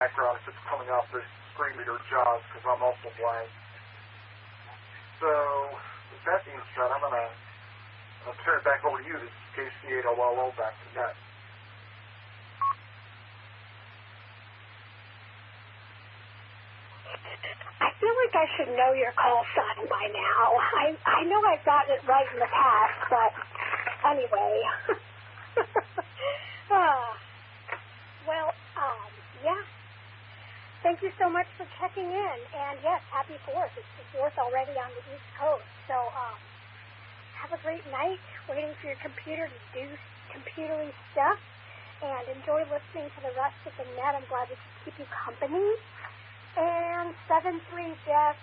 background if it's coming off the screen reader JAWS, because I'm also blind. So, with that being said, I'm going to turn it back over to you. This is KC8OLO back to net. I feel like I should know your call sign by now. I know I've gotten it right in the past, but anyway. Yeah. Thank you so much for checking in. And yes, happy 4th. It's the 4th already on the East Coast. So have a great night, waiting for your computer to do computery stuff. And enjoy listening to the rest of the net. I'm glad we could keep you company. And 7-3, Jeff,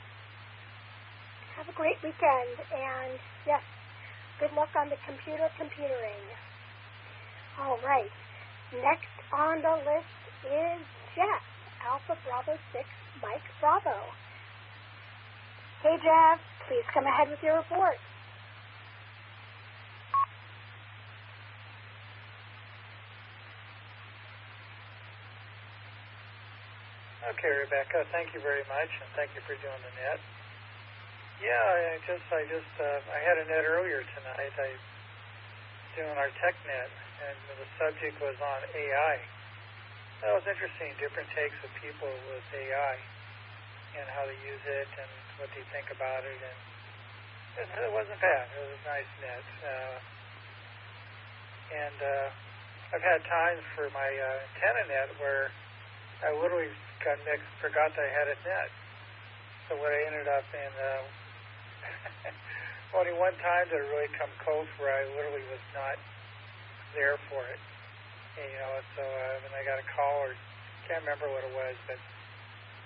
have a great weekend. And yes, good luck on the computering. All right. Next on the list is Jeff, Alpha Bravo 6, Mike Bravo. Hey, Jeff, please come ahead with your report. Okay, Rebecca, thank you very much, and thank you for doing the net. Yeah, I had a net earlier tonight. I was doing our tech net, and the subject was on AI. That was interesting, different takes of people with AI and how they use it and what they think about it. And it wasn't bad. It was a nice net. I've had times for my antenna net where I literally forgot that I had a net. So what I ended up in, only one time did it really come close where I literally was not there for it. And, so when I got a call, or can't remember what it was, but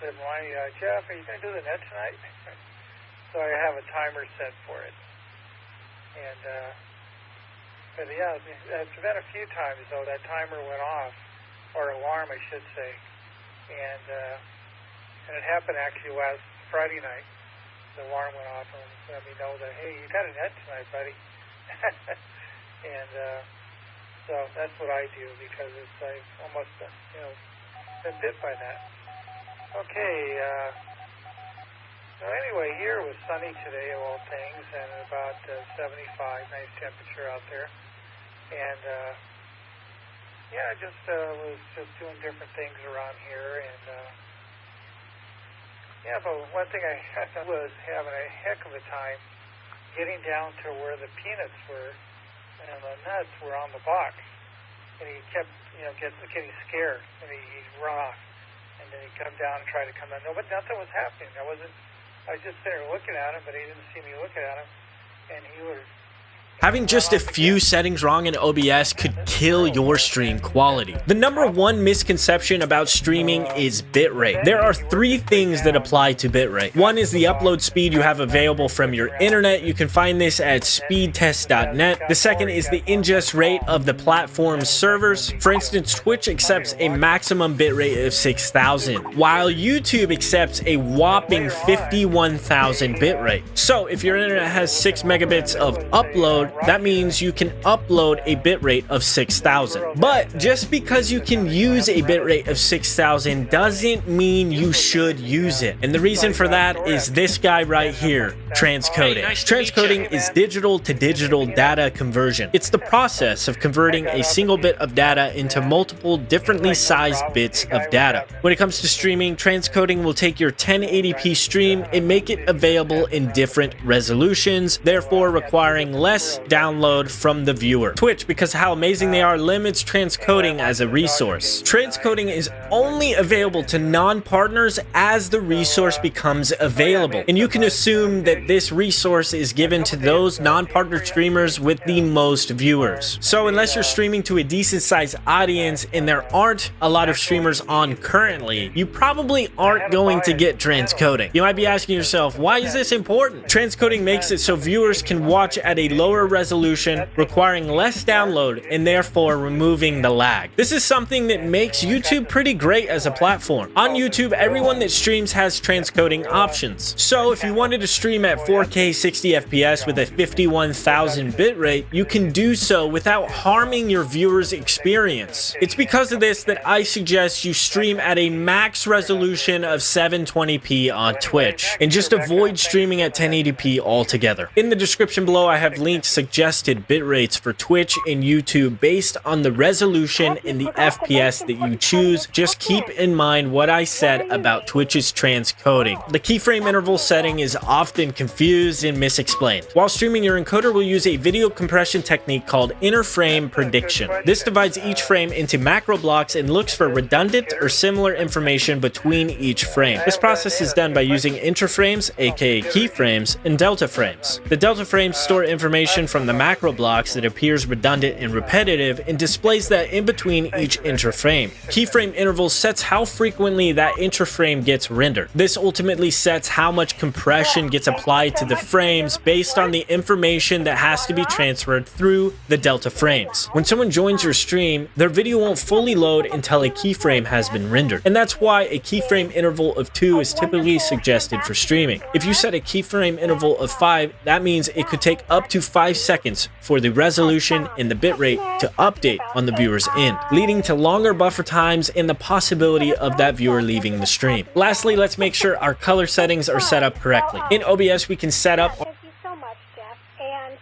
they reminded me, Jeff, are you going to do the net tonight? So I have a timer set for it. And, but yeah, it's been a few times, though, that timer went off, or alarm, I should say. And it happened actually last Friday night. The alarm went off and let me know that, hey, you got a net tonight, buddy. And so that's what I do, because I've almost been bit by that. Okay. So anyway, here it was sunny today, of all things, and about 75, nice temperature out there. And yeah, I just was just doing different things around here, and yeah, but one thing I was having a heck of a time getting down to where the peanuts were and the nuts were on the box, and he kept, getting scared, and he'd run off, and then he'd come down and try to come down. No, but nothing was happening. I was just there looking at him, but he didn't see me looking at him, and he was. Having just a few settings wrong in OBS could kill your stream quality. The number one misconception about streaming is bitrate. There are three things that apply to bitrate. One is the upload speed you have available from your internet. You can find this at speedtest.net. The second is the ingest rate of the platform's servers. For instance, Twitch accepts a maximum bitrate of 6,000, while YouTube accepts a whopping 51,000 bitrate. So if your internet has 6 megabits of upload, that means you can upload a bitrate of 6,000. But just because you can use a bitrate of 6,000 doesn't mean you should use it. And the reason for that is this guy right here, transcoding. Transcoding is digital to digital data conversion. It's the process of converting a single bit of data into multiple differently sized bits of data. When it comes to streaming, transcoding will take your 1080p stream and make it available in different resolutions, therefore requiring less download from the viewer. Twitch, because of how amazing they are, limits transcoding as a resource. Transcoding is only available to non-partners as the resource becomes available, and you can assume that this resource is given to those non-partner streamers with the most viewers. So unless you're streaming to a decent sized audience, and there aren't a lot of streamers on currently, you probably aren't going to get transcoding. You might be asking yourself, why is this important? Transcoding makes it so viewers can watch at a lower lower resolution, requiring less download, and therefore removing the lag. This is something that makes YouTube pretty great as a platform. On YouTube, everyone that streams has transcoding options. So if you wanted to stream at 4K 60 FPS with a 51,000 bitrate, you can do so without harming your viewers' experience. It's because of this that I suggest you stream at a max resolution of 720p on Twitch, and just avoid streaming at 1080p altogether. In the description below, I have linked suggested bitrates for Twitch and YouTube based on the resolution and the FPS that you choose. Just keep in mind what I said about Twitch's transcoding. The keyframe interval setting is often confused and misexplained. While streaming, your encoder will use a video compression technique called interframe prediction. This divides each frame into macro blocks and looks for redundant or similar information between each frame. This process is done by using interframes, aka keyframes, and delta frames. The delta frames store information from the macro blocks that appears redundant and repetitive and displays that in between each interframe. Keyframe interval sets how frequently that interframe gets rendered. This ultimately sets how much compression gets applied to the frames based on the information that has to be transferred through the delta frames. When someone joins your stream, their video won't fully load until a keyframe has been rendered, and that's why a keyframe interval of 2 is typically suggested for streaming. If you set a keyframe interval of 5, that means it could take up to 5 seconds for the resolution and the bitrate to update on the viewer's end, leading to longer buffer times and the possibility of that viewer leaving the stream. Lastly, let's make sure our color settings are set up correctly. In OBS, we can set up... Thank you so much, Jeff. And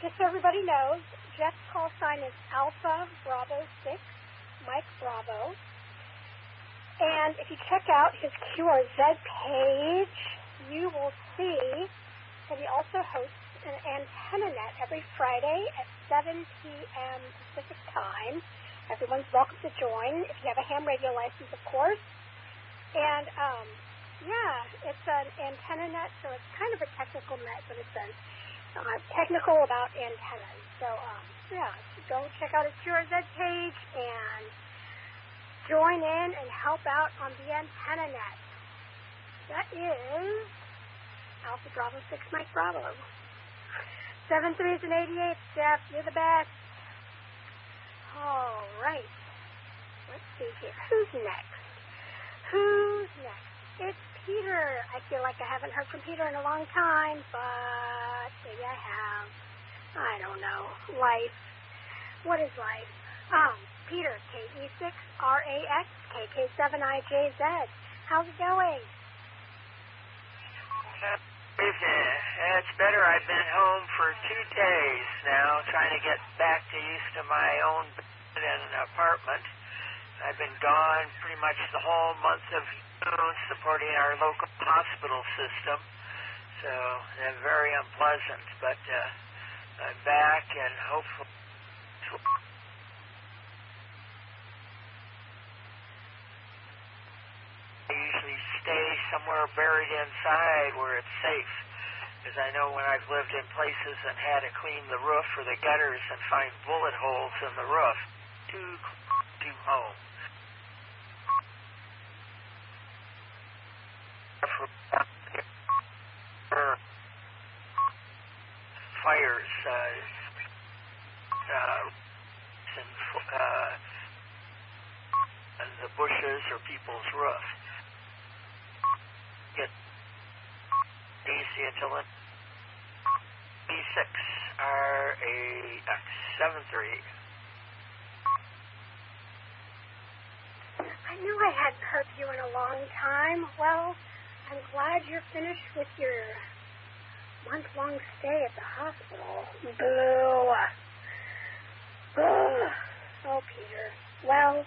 just so everybody knows, Jeff's call sign is Alpha Bravo 6, Mike Bravo. And if you check out his QRZ page, you will see that he also hosts an antenna net every Friday at 7 p.m. Pacific time. Everyone's welcome to join if you have a ham radio license, of course. And yeah, it's an antenna net, so it's kind of a technical net, but it's technical about antennas. So yeah, go check out his QRZ page and join in and help out on the antenna net. That is Alpha Bravo 6 Mike Bravo. 7 3s and 88, Jeff. You're the best. All right. Let's see here. Who's next? Who's next? It's Peter. I feel like I haven't heard from Peter in a long time, but maybe I have. I don't know. Life. What is life? Peter, KE6RAX, KK7IJZ. How's it going? It's better. I've been home for 2 days now, trying to get back to used to my own bed and an apartment. I've been gone pretty much the whole month of June supporting our local hospital system, so they're very unpleasant, but I'm back and hopefully I usually stay somewhere buried inside where it's safe, because I know when I've lived in places and had to clean the roof or the gutters and find bullet holes in the roof, too home. Fires and the bushes or people's roof. Get easy until it B6RAX73. I knew I hadn't heard you in a long time. Well, I'm glad you're finished with your month-long stay at the hospital. Boo. Ugh. Oh, Peter. Well,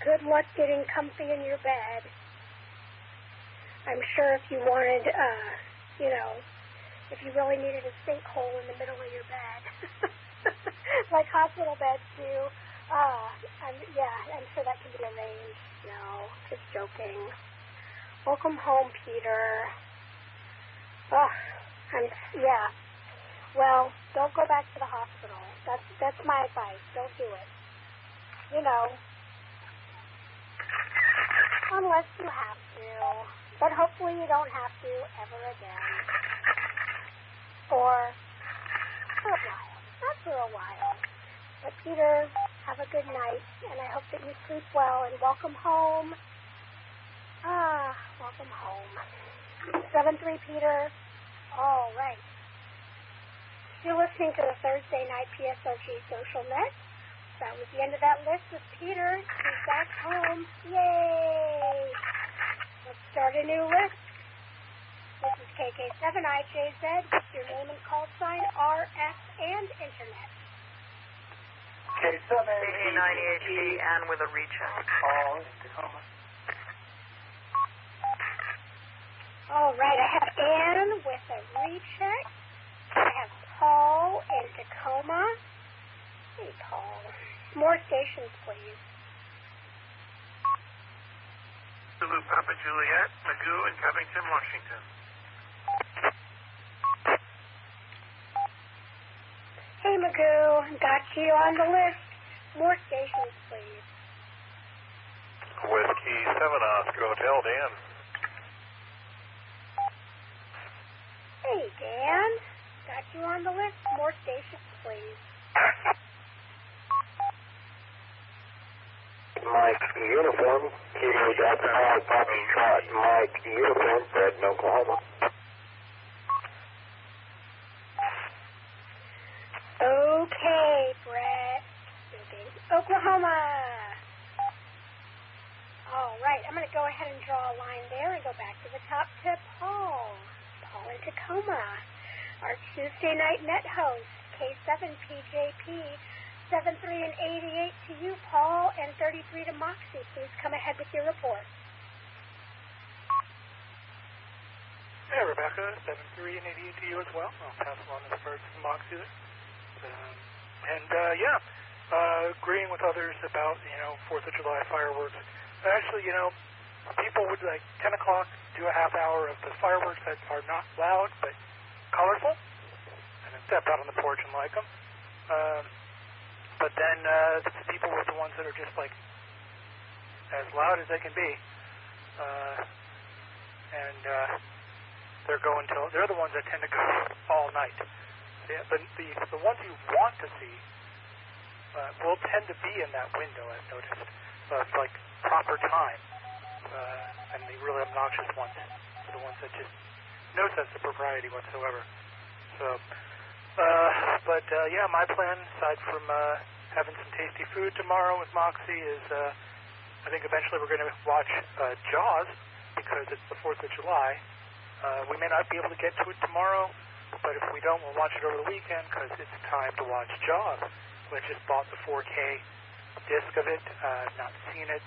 good luck getting comfy in your bed. I'm sure if you wanted, if you really needed a sinkhole in the middle of your bed, like hospital beds do, I'm sure that can be arranged. No, just joking. Welcome home, Peter. Well, don't go back to the hospital. That's my advice. Don't do it. Unless you have to. But hopefully you don't have to ever again. for a while. Not for a while. But Peter, have a good night, and I hope that you sleep well, and welcome home. Welcome home. 7-3, Peter. All right. You're listening to the Thursday Night PSRG Social Net. That was the end of that list with Peter. He's back home. Yay! Let's start a new list. This is KK7IJZ with your name and call sign, RF, and Internet. K7AG and with a recheck. All in Tacoma. All right, I have Ann with a recheck. I have Paul in Tacoma. Hey, Paul. More stations, please. Zulu Papa Juliet, Magoo in Covington, Washington. Hey, Magoo. Got you on the list. More stations, please. Whiskey 7 Oscar Hotel, Dan. Hey, Dan. Got you on the list. More stations, please. Mike Uniform, Kilo Delta High, Foxtrot, Mike Uniform, Fred, Oklahoma. Okay, Brett. Oklahoma. All right, I'm going to go ahead and draw a line there and go back to the top to Paul. Paul in Tacoma. Our Tuesday night net host, K7PJP, 73 and 88 to you, Paul, and 33 to Moxie. Please come ahead with your report. Hey, Rebecca, 73 and 88 to you as well. I'll pass along the birds to Moxie there. Agreeing with others about, 4th of July fireworks. Actually, people would, 10 o'clock, do a half hour of the fireworks that are not loud, but colorful, and then step out on the porch and like them. But then the people with the ones that are just, as loud as they can be. They're the ones that tend to go all night. The ones you want to see will tend to be in that window, I've noticed, of proper time. And the really obnoxious ones are the ones that just no sense of propriety whatsoever. So, my plan, aside from having some tasty food tomorrow with Moxie, is I think eventually we're going to watch Jaws, because it's the 4th of July. We may not be able to get to it tomorrow, but if we don't, we'll watch it over the weekend, because it's time to watch Jaws. I just bought the 4K disc of it. I've not seen it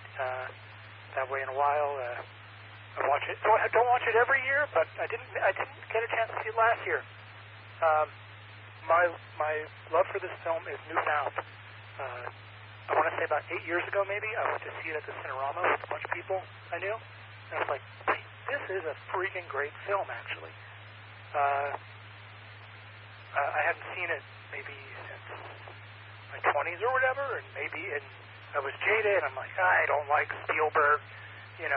that way in a while. I watch it. So I don't watch it every year, but I didn't get a chance to see it last year. My love for this film is newfound. I want to say about 8 years ago, maybe, I went to see it at the Cinerama with a bunch of people I knew, and I was like, wait, this is a freaking great film, actually. I hadn't seen it maybe since my 20s or whatever, and I was jaded, and I'm like, I don't like Spielberg, And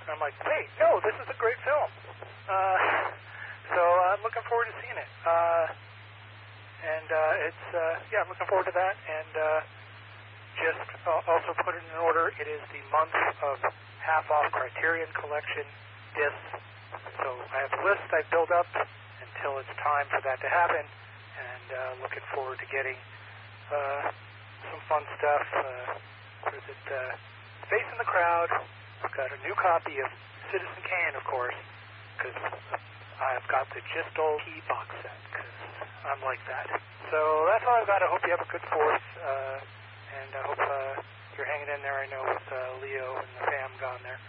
I'm like, wait, no, this is a great film. So I'm looking forward to seeing it. I'm looking forward to that, and just also put it in order. It is the month of half-off Criterion Collection discs, so I have a list I built up until it's time for that to happen, and looking forward to getting some fun stuff. There's Face in the Crowd. I've got a new copy of Citizen Kane, of course, because I've got the Just Old Key box set, because I'm like that. So that's all I've got. I hope you have a good 4th, and I hope you're hanging in there. I know with Leo and the fam gone there.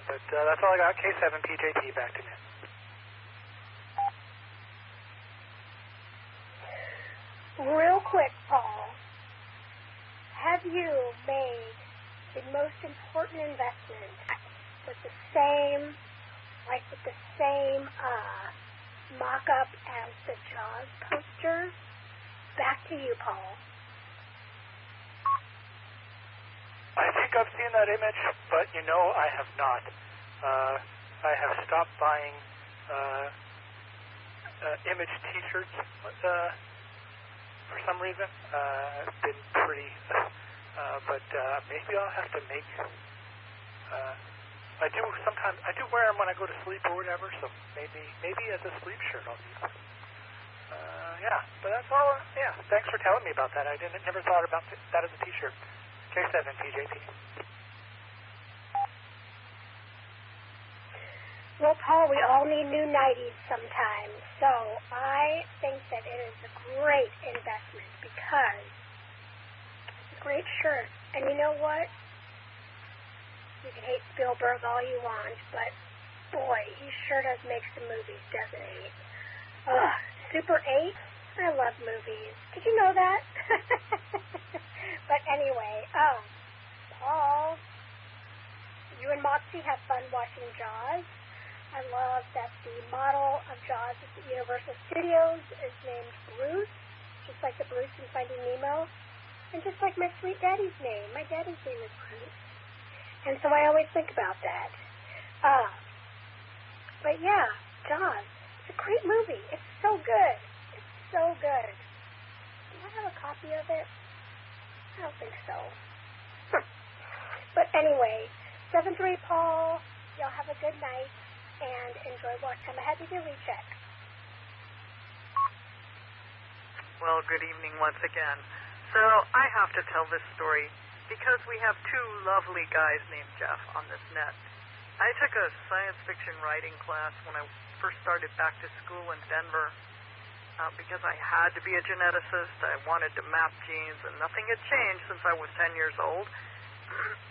But that's all I got. K7PJP, back to me. Real quick, Paul, have you made the most important investment with the same mock-up as the Jaws poster? Back to you, Paul. I think I've seen that image, but I have not. I have stopped buying image T-shirts for some reason. Been pretty, but maybe I'll have to make. I do wear them when I go to sleep or whatever. So maybe as a sleep shirt I'll use them. Yeah, but that's all. Yeah, thanks for telling me about that. I never thought about that as a T-shirt. K7 TJP. Well, Paul, we all need new 90s sometimes, so I think that it is a great investment because it's a great shirt. And you know what? You can hate Spielberg all you want, but boy, he sure does make some movies, doesn't he? Super 8? I love movies. Did you know that? But anyway, Paul, you and Moxie have fun watching Jaws. I love that the model of Jaws at the Universal Studios is named Bruce, just like the Bruce in Finding Nemo, and just like my sweet daddy's name. My daddy's name is Bruce. And so I always think about that. But yeah, Jaws. It's a great movie. It's so good. It's so good. Do I have a copy of it? I don't think so. But anyway, 7-3 Paul, y'all have a good night and enjoy watching. I'm happy to recheck. Well, good evening once again. So I have to tell this story because we have two lovely guys named Jeff on this net. I took a science fiction writing class when I first started back to school in Denver because I had to be a geneticist. I wanted to map genes, and nothing had changed since I was 10 years old.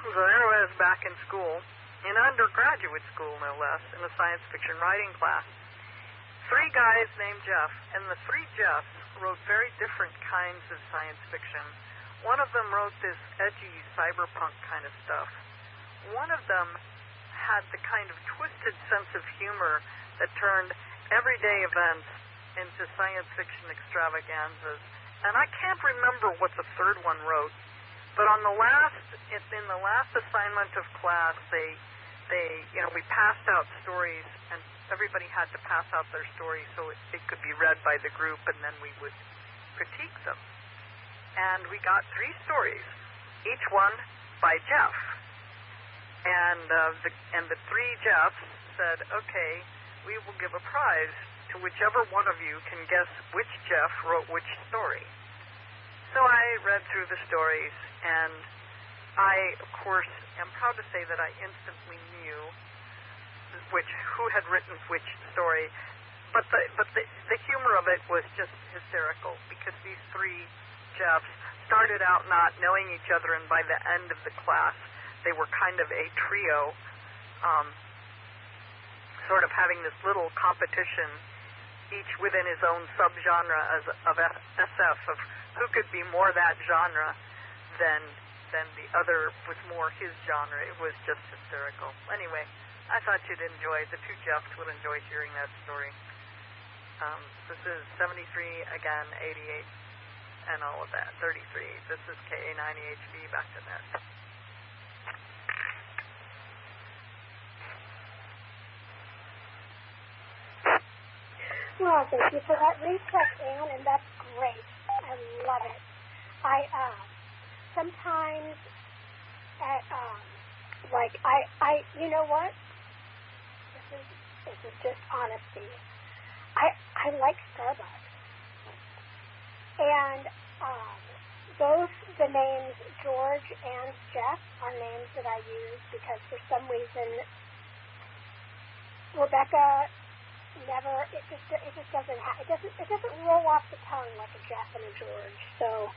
So there I was back in school, in undergraduate school no less, in a science fiction writing class. Three guys named Jeff, and the three Jeffs wrote very different kinds of science fiction. One of them wrote this edgy cyberpunk kind of stuff. One of them had the kind of twisted sense of humor that turned everyday events into science fiction extravaganzas. And I can't remember what the third one wrote, but in the last assignment of class, we passed out stories, and everybody had to pass out their stories so it could be read by the group, and then we would critique them. And we got three stories, each one by Jeff. And the three Jeffs said, okay, we will give a prize to whichever one of you can guess which Jeff wrote which story. So I read through the stories, and I, of course, am proud to say that I instantly knew who had written which story. But the humor of it was just hysterical because these three Jeffs started out not knowing each other, and by the end of the class, they were kind of a trio, sort of having this little competition, each within his own subgenre of SF, of who could be more that genre than the other was more his genre. It was just hysterical. Anyway, I thought you'd enjoy, the two Jeffs would enjoy hearing that story. This is 73, again, 88, and all of that, 33. This is KA90HB, back to net. Well, thank you for that recheck, Ann, and that's great. I love it. I sometimes you know what? This is just honesty. I like Starbucks, and both the names George and Jeff are names that I use because for some reason Rebecca never, it just doesn't roll off the tongue like a Jeff and a George. So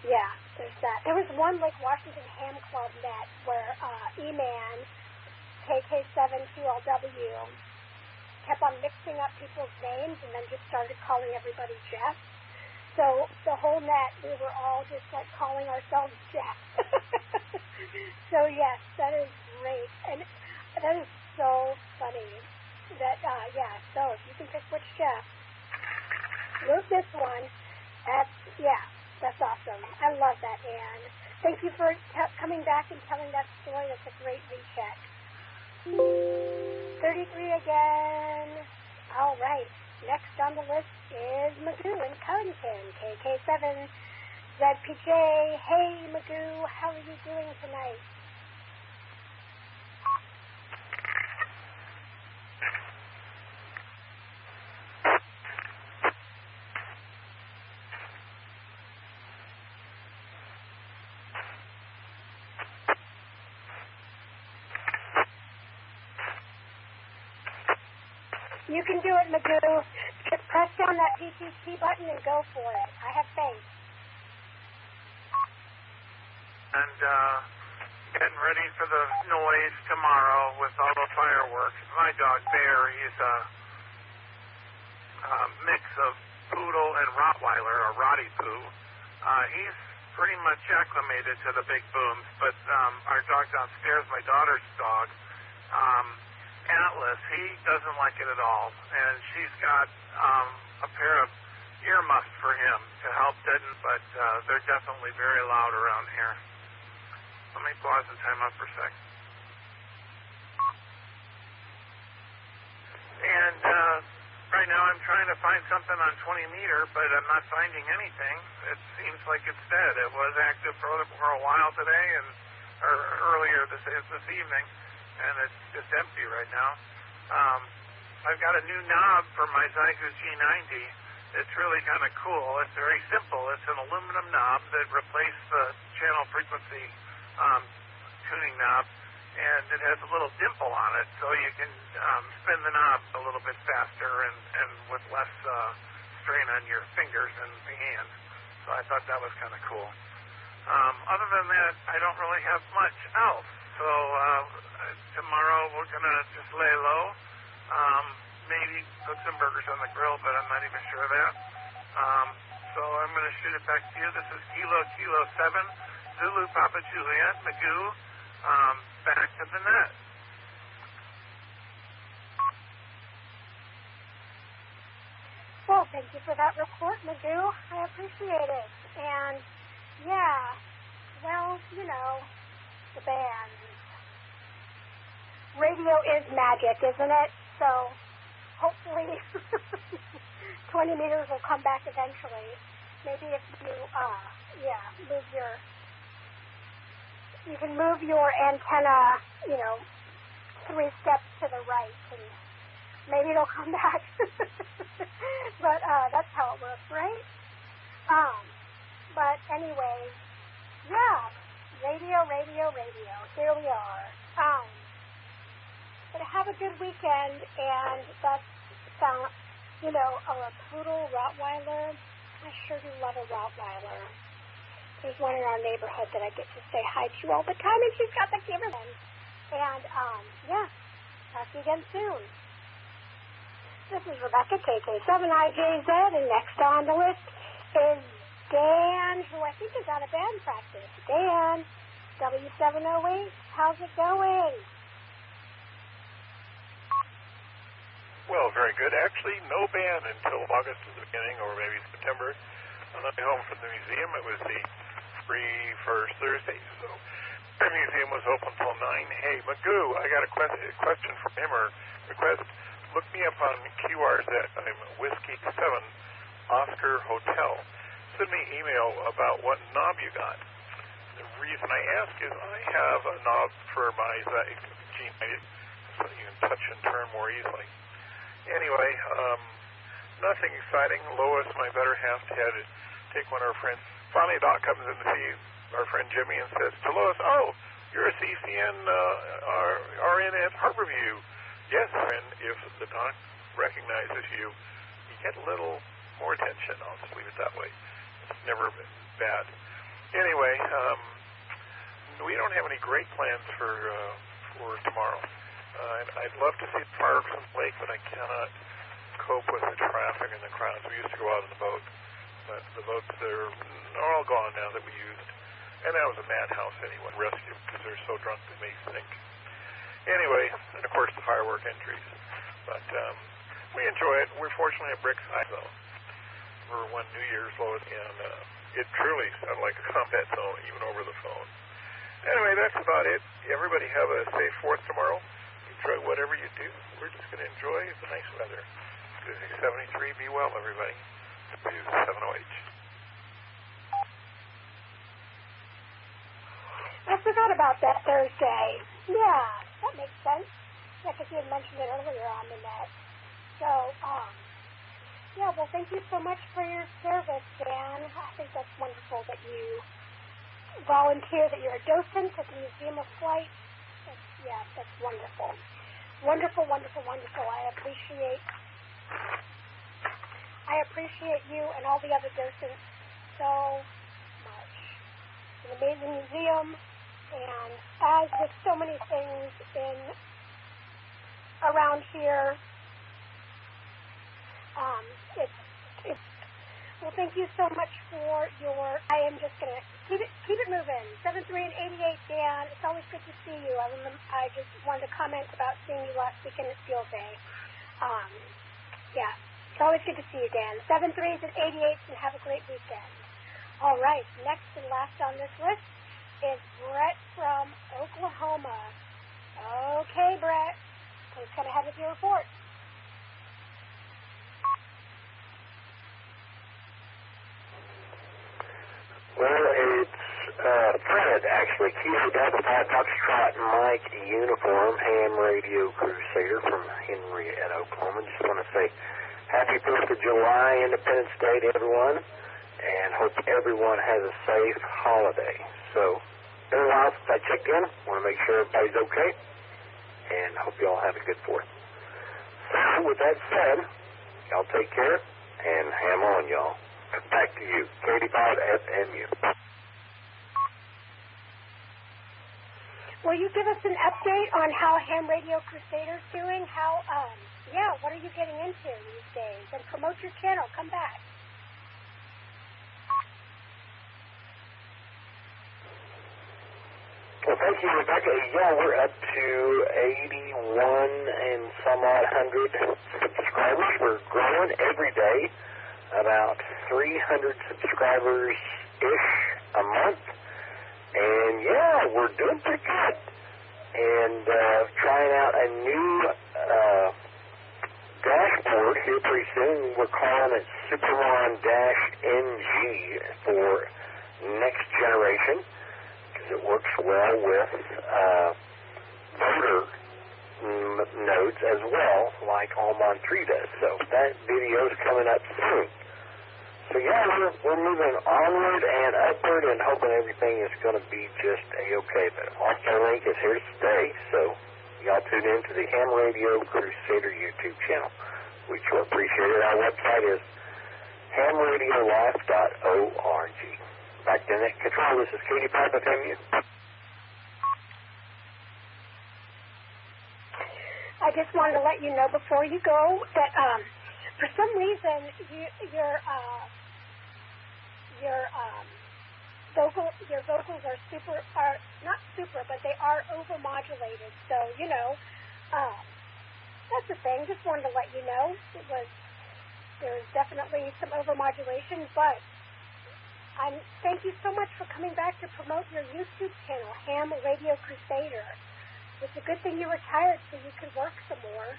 yeah, there's that. There was one Lake Washington Ham Club net where E-Man, KK7QLW, kept on mixing up people's names and then just started calling everybody Jeff. So the whole net, we were all just like calling ourselves Jeff. So yes, that is great. And that is so funny. That, so if you can pick which Jeff, move this one. That's awesome. I love that, Ann. Thank you for coming back and telling that story. That's a great recheck. 33 again. All right. Next on the list is Magoo in Covington, KK7ZPJ. Hey, Magoo, how are you doing tonight? You can do it, Magoo. Just press down that PTT button and go for it. I have faith. And getting ready for the noise tomorrow with all the fireworks. My dog Bear, he's a mix of poodle and Rottweiler, or Rottie Poo. He's pretty much acclimated to the big booms, but our dog downstairs, my daughter's dog, Atlas, he doesn't like it at all, and she's got a pair of earmuffs for him to help deaden, but they're definitely very loud around here. Let me pause and time up for a sec. And right now I'm trying to find something on 20 meter, but I'm not finding anything. It seems like it's dead. It was active for a while today, or earlier this evening, and it's just empty right now. I've got a new knob for my Zygo G90. It's really kind of cool. It's very simple. It's an aluminum knob that replaced the channel frequency tuning knob, and it has a little dimple on it, so you can spin the knob a little bit faster and with less strain on your fingers and the hand. So I thought that was kind of cool. Other than that, I don't really have much else. So tomorrow we're going to just lay low, maybe cook some burgers on the grill, but I'm not even sure of that. So I'm going to shoot it back to you. This is Kilo 7, Zulu Papa Juliet, Magoo, back to the net. Well, thank you for that report, Magoo. I appreciate it. And, yeah, well, you know, the band. Radio is magic, isn't it? So hopefully 20 meters will come back eventually. Maybe if you, you can move your antenna, 3 steps to the right, and maybe it'll come back. But that's how it works, right? But anyway, yeah, radio. Here we are. But have a good weekend, and that's, a poodle Rottweiler. I sure do love a Rottweiler. There's one in our neighborhood that I get to say hi to all the time, and she's got the gibbon. And, talk to you again soon. This is Rebecca, KK7IJZ, and next on the list is Dan, who I think is out of band practice. Dan, W708, how's it going? Well, very good. Actually, no band until August at the beginning, or maybe September. On the way home from the museum, it was the free first Thursday, so the museum was open till 9. Hey, Magoo, I got a question from him, or request. Look me up on QRZ. I'm Whiskey 7 Oscar Hotel. Send me an email about what knob you got. The reason I ask is I have a knob for my G90, so you can touch and turn more easily. Anyway, nothing exciting. Lois, my better half, had to take one of her friends. Finally, Doc comes in to see our friend Jimmy and says to Lois, "Oh, you're a CCN RN at Harborview." Yes, and if the Doc recognizes you, you get a little more attention. I'll just leave it that way. It's never been bad. Anyway, we don't have any great plans for tomorrow. I'd love to see the fireworks on the lake, but I cannot cope with the traffic and the crowds. We used to go out on the boat, but the boats are all gone now that we used. And that was a madhouse anyway, rescue, because they're so drunk they may sink. Anyway, and of course the firework entries. But we enjoy it. We're fortunately at Brickside, though. For one New Year's load, and it truly sounded like a combat zone, even over the phone. Anyway, that's about it. Everybody have a safe 4th tomorrow. Enjoy whatever you do. We're just going to enjoy the nice weather. 73, be well, everybody. 7OH. I forgot about that Thursday. Yeah, that makes sense. Yeah, because you had mentioned it earlier on the net. So, yeah, well, thank you so much for your service, Dan. I think that's wonderful that you volunteer, that you're a docent at the Museum of Flight. That's wonderful. Wonderful, wonderful, wonderful. I appreciate you and all the other docents so much. It's an amazing museum, and as with so many things around here, well, thank you so much for I am just going to keep it moving. 73 and 88, Dan. It's always good to see you. I just wanted to comment about seeing you last weekend at Field Day. Yeah, it's always good to see you, Dan. 73s and 88s, and have a great weekend. All right, next and last on this list is Brett from Oklahoma. Okay, Brett, please come ahead with your report. Well, it's Fred, actually. Kilo Delta 5 Foxtrot Mike Uniform, Ham Radio Crusader from Henrietta, Oklahoma. Just want to say happy 4th of July, Independence Day to everyone, and hope everyone has a safe holiday. So, been a while since I checked in. Want to make sure everybody's okay, and hope you all have a good 4th. So, with that said, y'all take care, and ham on, y'all. Back to you, 85 FMU. Will you give us an update on how Ham Radio Crusader's doing? What are you getting into these days? And promote your channel. Come back. Well, thank you, Rebecca. Yeah, we're up to 81 and some odd hundred subscribers. We're growing every day. About 300 subscribers-ish a month. And, yeah, we're doing pretty good. And trying out a new dashboard here pretty soon. We're calling it Supermon-NG for next generation, because it works well with voter nodes as well, like Almon 3 does. So that video is coming up soon. So yeah, we're moving onward and upward and hoping everything is going to be just a-okay. But All-Star Link is here to stay, so y'all tune in to the Ham Radio Crusader YouTube channel. We sure appreciate it. Our website is hamradiolife.org. Back to Net Control, this is Katie Pipe of MU. I just wanted to let you know before you go that for some reason your vocals are not super, but they are overmodulated. So that's the thing. Just wanted to let you know there's definitely some overmodulation, but thank you so much for coming back to promote your YouTube channel, Ham Radio Crusader. It's a good thing you retired so you could work some more.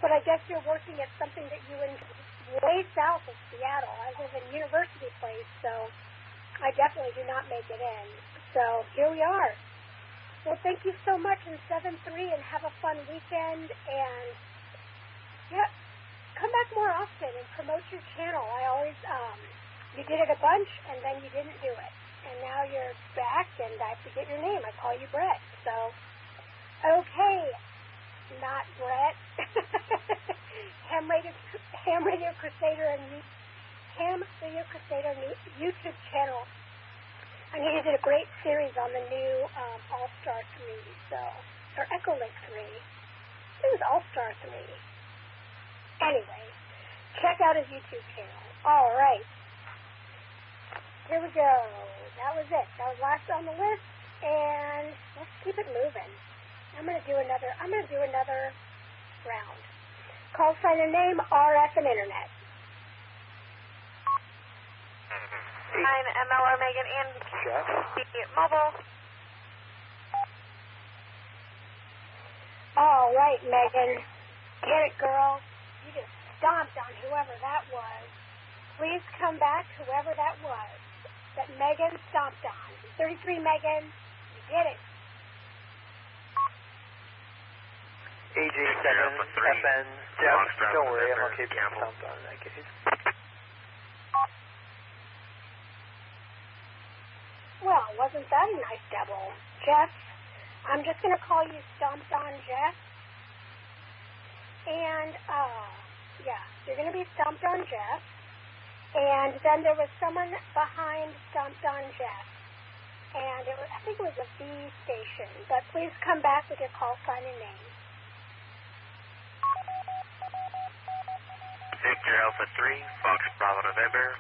But I guess you're working at something that you enjoy way south of Seattle. I live in University Place, so I definitely do not make it in. So here we are. Well, thank you so much in 7-3 and have a fun weekend. And, yeah, come back more often and promote your channel. I always, you did it a bunch and then you didn't do it. And now you're back, and I forget your name. I call you Brett. So, okay, not Brett. Ham Radio Crusader and Ham Radio Crusader YouTube channel. And he did a great series on the new All-Star 3, or Echolink 3. It was All-Star 3. Anyway, check out his YouTube channel. All right. Here we go. That was it. That was last on the list, and let's keep it moving. I'm gonna do another round. Call sign and name, RF and Internet. I'm MLR Megan and Mobile. All right, Megan. Get it, girl. You just stomped on whoever that was. Please come back, whoever that was, that Megan stomped on. 33 Megan, you did it. AJ7, FN, Jeff, don't worry, I'm okay being stomped on in that case. Well, wasn't that a nice double? Jeff, I'm just going to call you Stomped On Jeff. And, yeah, you're going to be Stomped On Jeff. And then there was someone behind Stomped On Jeff. And I think it was a B station. But please come back with your call sign and name. Victor Alpha 3, Fox Bravo November,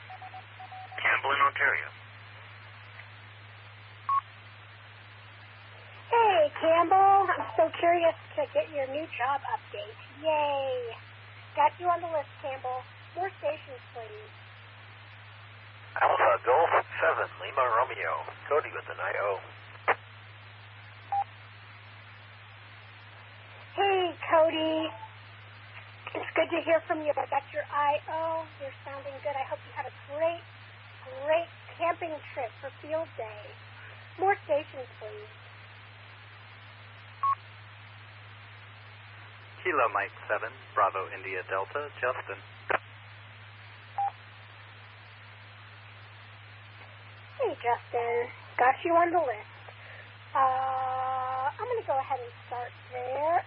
Campbell in Ontario. Hey, Campbell, I'm so curious to get your new job update. Yay. Got you on the list, Campbell. More stations, please. Alpha Golf 7, Lima Romeo. Cody with an IO. Hey, Cody. It's good to hear from you. I got your IO. You're sounding good. I hope you had a great, great camping trip for field day. More stations, please. Kilo Mike 7, Bravo India Delta, Justin. Hey, Justin. Got you on the list. I'm going to go ahead and stop there.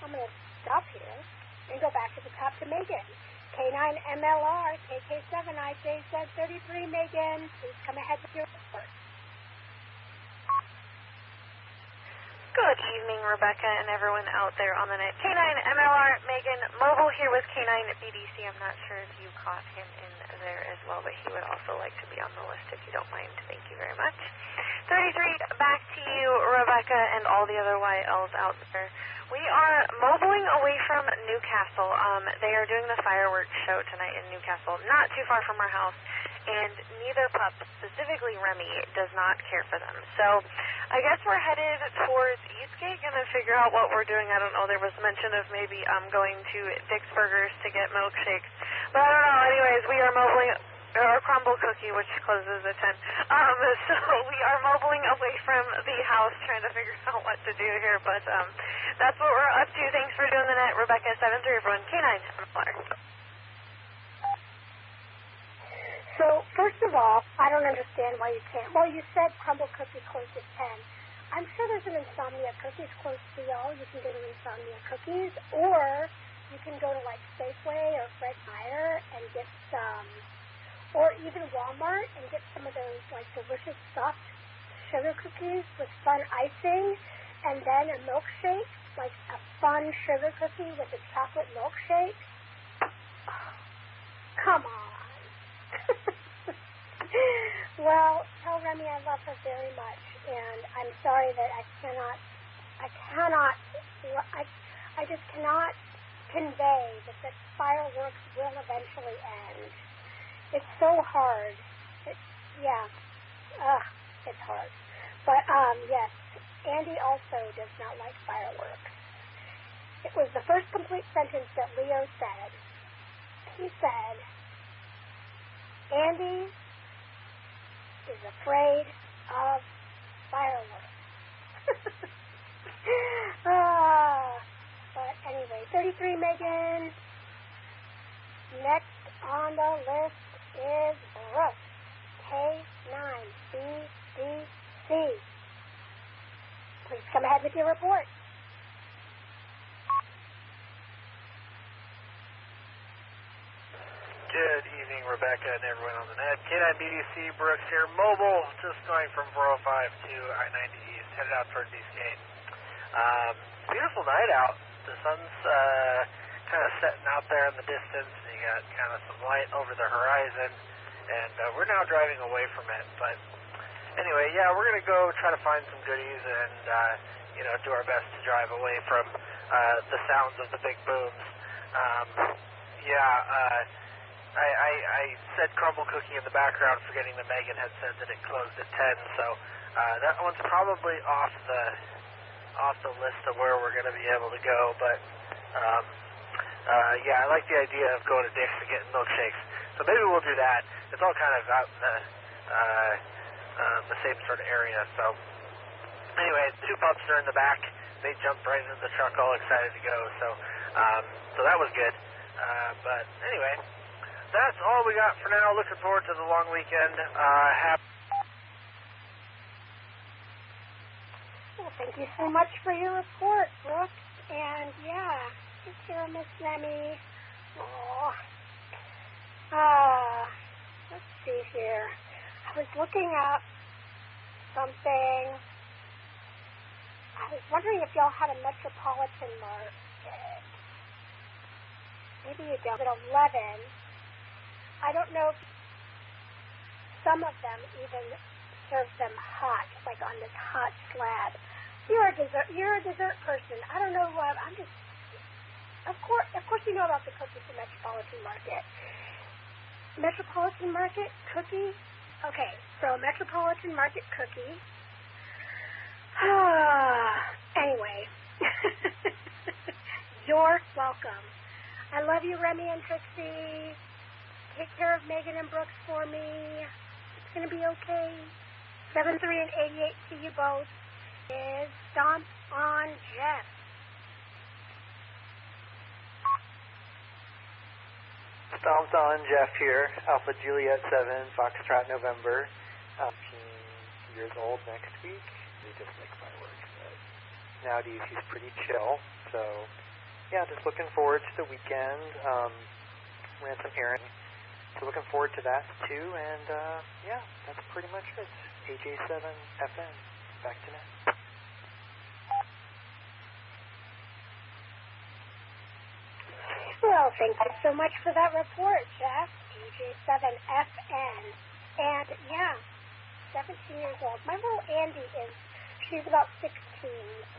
I'm going to stop here and go back to the top to Megan. K9MLR, KK7IJZ33, Megan. Please come ahead with your report. Good evening, Rebecca and everyone out there on the net. K9MLR, Megan, mobile here with K9BDC. I'm not sure if you caught him in there as well, but he would also like to be on the list if you don't mind. Thank you very much. 33, back to you, Rebecca, and all the other YLs out there. We are mobiling away from Newcastle. They are doing the fireworks show tonight in Newcastle, not too far from our house, and neither pup, specifically Remy, does not care for them. So I guess we're headed towards Eastgate, gonna figure out what we're doing. I don't know, there was mention of maybe going to Dick's Burgers to get milkshakes, but I don't know. Anyways, we are mobiling, or Crumble Cookie, which closes at 10. So we are mobiling away from the house, trying to figure out what to do here, but that's what we're up to. Thanks for doing the net, Rebecca 73, everyone. K9. So, first of all, I don't understand why you can't. Well, you said Crumble Cookie closed at 10. I'm sure there's an Insomnia Cookies close to y'all. You can get an Insomnia Cookies, or you can go to, like, Safeway or Fred Meyer and get some, or even Walmart and get some of those, like, delicious soft sugar cookies with fun icing, and then a milkshake, like a fun sugar cookie with a chocolate milkshake. Come on. Well, tell Remy I love her very much, and I'm sorry that I just cannot convey that the fireworks will eventually end. It's so hard. It's hard. But, yes, Andy also does not like fireworks. It was the first complete sentence that Leo said. He said, Andy is afraid of fireworks. But anyway, 33 Megan. Next on the list is Brooke, K9BDC. Please come ahead with your report. Good evening, Rebecca and everyone on the net. K9BDC, Brooks here, mobile, just going from 405 to I-90 East, headed out toward Eastgate. Beautiful night out. The sun's kind of setting out there in the distance, and you got kind of some light over the horizon, and we're now driving away from it. But anyway, yeah, we're going to go try to find some goodies and, do our best to drive away from the sounds of the big booms. I said Crumble Cookie in the background, forgetting that Megan had said that it closed at 10, so that one's probably off the list of where we're going to be able to go, but Yeah, I like the idea of going to Dick's and getting milkshakes. So maybe we'll do that. It's all kind of out in the same sort of area. So anyway, the two pups are in the back. They jumped right into the truck, all excited to go. So that was good. But anyway, that's all we got for now. Looking forward to the long weekend. Well, thank you so much for your report, Brooks. And yeah, take care, Miss Lemmy. Let's see here. I was looking up something. I was wondering if y'all had a metropolitan market. Maybe you don't. At 11. I don't know if some of them even serve them hot, like on this hot slab. You're a dessert person. I don't know. I'm just. Of course, you know about the cookies at Metropolitan Market. Metropolitan Market cookie. Okay, so Metropolitan Market cookie. Anyway, you're welcome. I love you, Remy and Trixie. Take care of Megan and Brooks for me. It's going to be okay. 73 and 88 to you both. Is Stomp on Jeff. Stomped on Jeff here. Alpha Juliet 7, Foxtrot November. 18 years old next week. We just make fireworks. But nowadays he's pretty chill. So yeah, just looking forward to the weekend. Ran some errands. So looking forward to that too. And yeah, that's pretty much it. AJ7 FN. Back to net. Well, thank you so much for that report, Jeff. AJ7FN. And yeah, 17 years old. My little Andy she's about 16,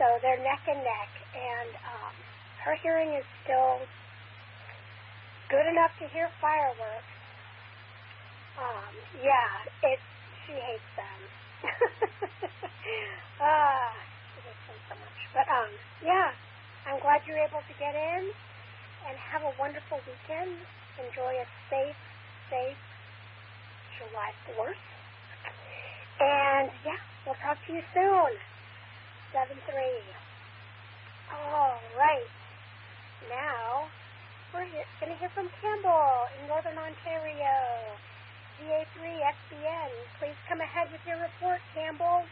so they're neck and neck. And her hearing is still good enough to hear fireworks. She hates them. She hates them so much. But yeah, I'm glad you're able to get in. And have a wonderful weekend. Enjoy a safe July 4th. And yeah, we'll talk to you soon. 7-3. All right. Now, we're going to hear from Campbell in Northern Ontario. VA3 FBN. Please come ahead with your report, Campbell.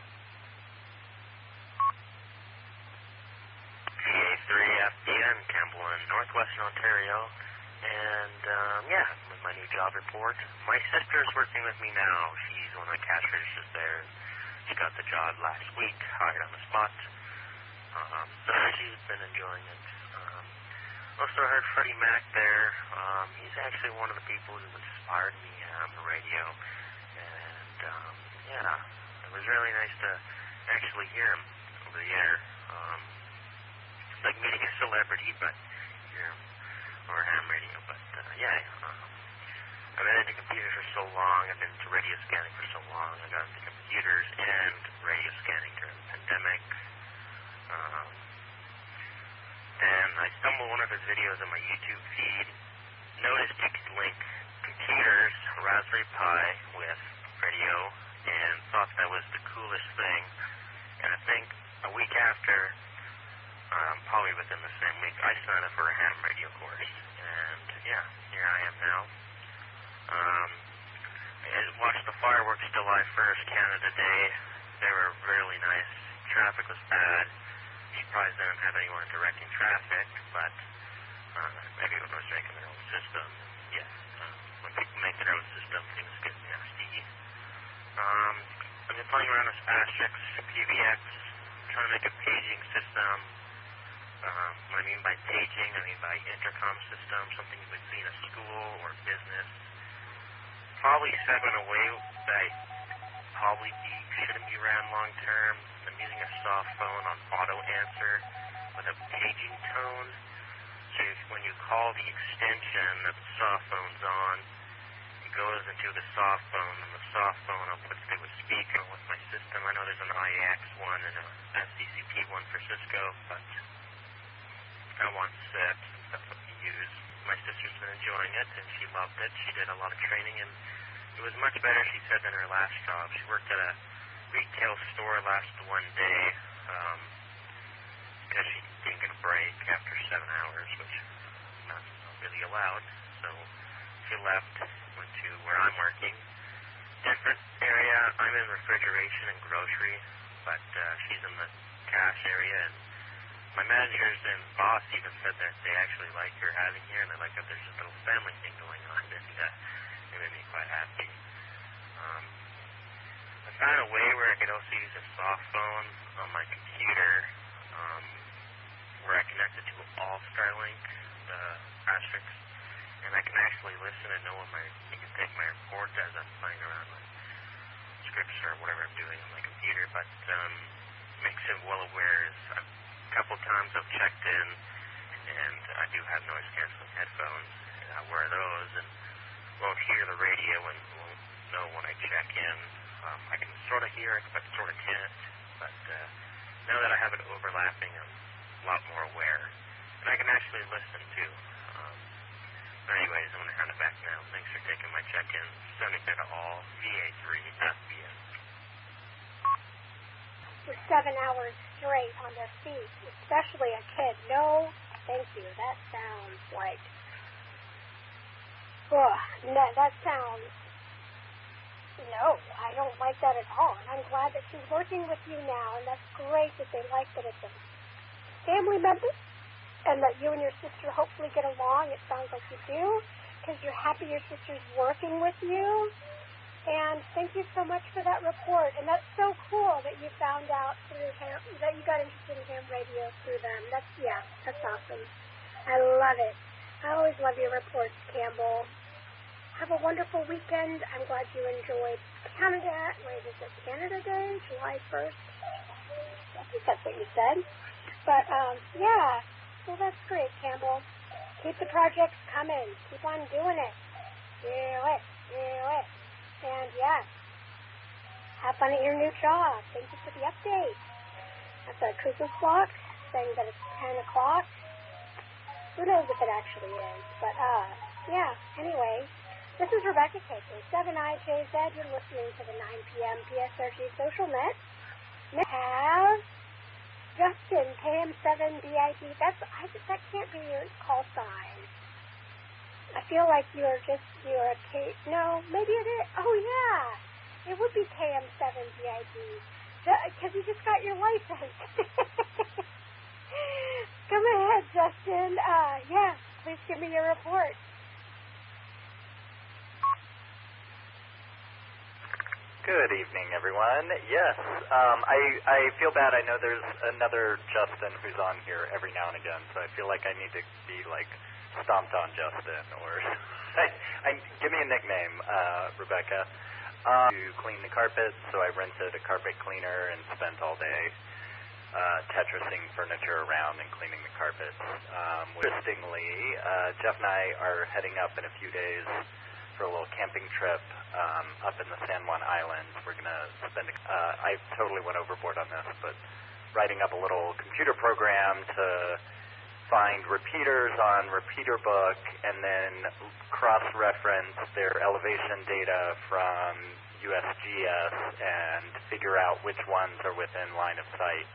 VA3 FBN, Campbell in Northwestern Ontario, and with my new job report. My sister's working with me now. She's one of the cash registers there. She got the job last week, hired on the spot. She's been enjoying it. Also heard Freddie Mac there. He's actually one of the people who inspired me on the radio, and it was really nice to actually hear him over the air. Like meeting a celebrity, but or ham radio. But I've been into computers for so long. I've been into radio scanning for so long. I got into computers and radio scanning during the pandemic. Then I stumbled one of his videos on my YouTube feed. Noticed you could link computers, Raspberry Pi with radio, and thought that was the coolest thing. And I think a week after. Probably within the same week, I signed up for a ham radio course, and here I am now. I watched the fireworks July 1st, Canada Day. They were really nice. Traffic was bad. Surprised they didn't have anyone directing traffic, but maybe everyone was making their own system. When people make their own system, things get nasty. I've been playing around with Asterix, PBX, trying to make a paging system. What I mean by paging, I mean by intercom system, something you would see in a school or business. Probably segment away that shouldn't be ran long term. I'm using a soft phone on auto answer with a paging tone. So when you call the extension that the soft phone's on, it goes into the soft phone, and the soft phone I'll put through a speaker with my system. I know there's an IAX one and a SCCP one for Cisco, but I want 6 and that's what we use. My sister's been enjoying it, and she loved it. She did a lot of training, and it was much better, she said, than her last job. She worked at a retail store last one day because she didn't get a break after 7 hours, which is not really allowed. So she left, went to where I'm working. Different area. I'm in refrigeration and grocery, but she's in the cash area, and my managers and boss even said that they actually like her having here, and they like that there's a little family thing going on, and it made me quite happy. I found a way where I could also use a soft phone on my computer, where I connect it to all Starlink, the asterisks, and I can actually listen and know when you can take my report as I'm playing around with scripts or whatever I'm doing on my computer, but makes it well aware. A couple times I've checked in, and I do have noise-canceling headphones, and I wear those, and won't hear the radio and won't know when I check in. I can sort of hear it, but sort of can't. But now that I have it overlapping, I'm a lot more aware. And I can actually listen, too. But anyways, I'm going to hand it back now. Thanks for taking my check-in. Sending it to all, VA3 FBS. For 7 hours straight on their feet, especially a kid. No, thank you. That sounds like... no, that sounds... No, I don't like that at all. And I'm glad that she's working with you now, and that's great that they like that it's a family member, and that you and your sister hopefully get along. It sounds like you do, because you're happy your sister's working with you. And thank you so much for that report. And that's so cool that you found out through that you got interested in ham radio through them. That's awesome. I love it. I always love your reports, Campbell. Have a wonderful weekend. I'm glad you enjoyed Canada. Wait, is it Canada Day? July 1st? I think that's what you said. But, yeah. Well, that's great, Campbell. Keep the projects coming. Keep on doing it. Do it. And, yes, have fun at your new job. Thank you for the update. That's a cuckoo clock saying that it's 10 o'clock. Who knows if it actually is. But, yeah, anyway. This is Rebecca Caker, 7IJZ. You're listening to the 9 p.m. PSRG Social Net. Next, have Justin, KM7BID. That can't be your call sign. I feel like you're a K. No, maybe it is. Oh, yeah. It would be KM7BID. Because you just got your license. Come ahead, Justin. Yeah, please give me your report. Good evening, everyone. Yes, I feel bad. I know there's another Justin who's on here every now and again, so I feel like I need to be, stomped on Justin, or give me a nickname, Rebecca. To clean the carpets, so I rented a carpet cleaner and spent all day Tetrising furniture around and cleaning the carpets. Interestingly, Jeff and I are heading up in a few days for a little camping trip up in the San Juan Islands. We're going to spend, I totally went overboard on this, but writing up a little computer program to find repeaters on Repeater Book and then cross-reference their elevation data from USGS and figure out which ones are within line of sight.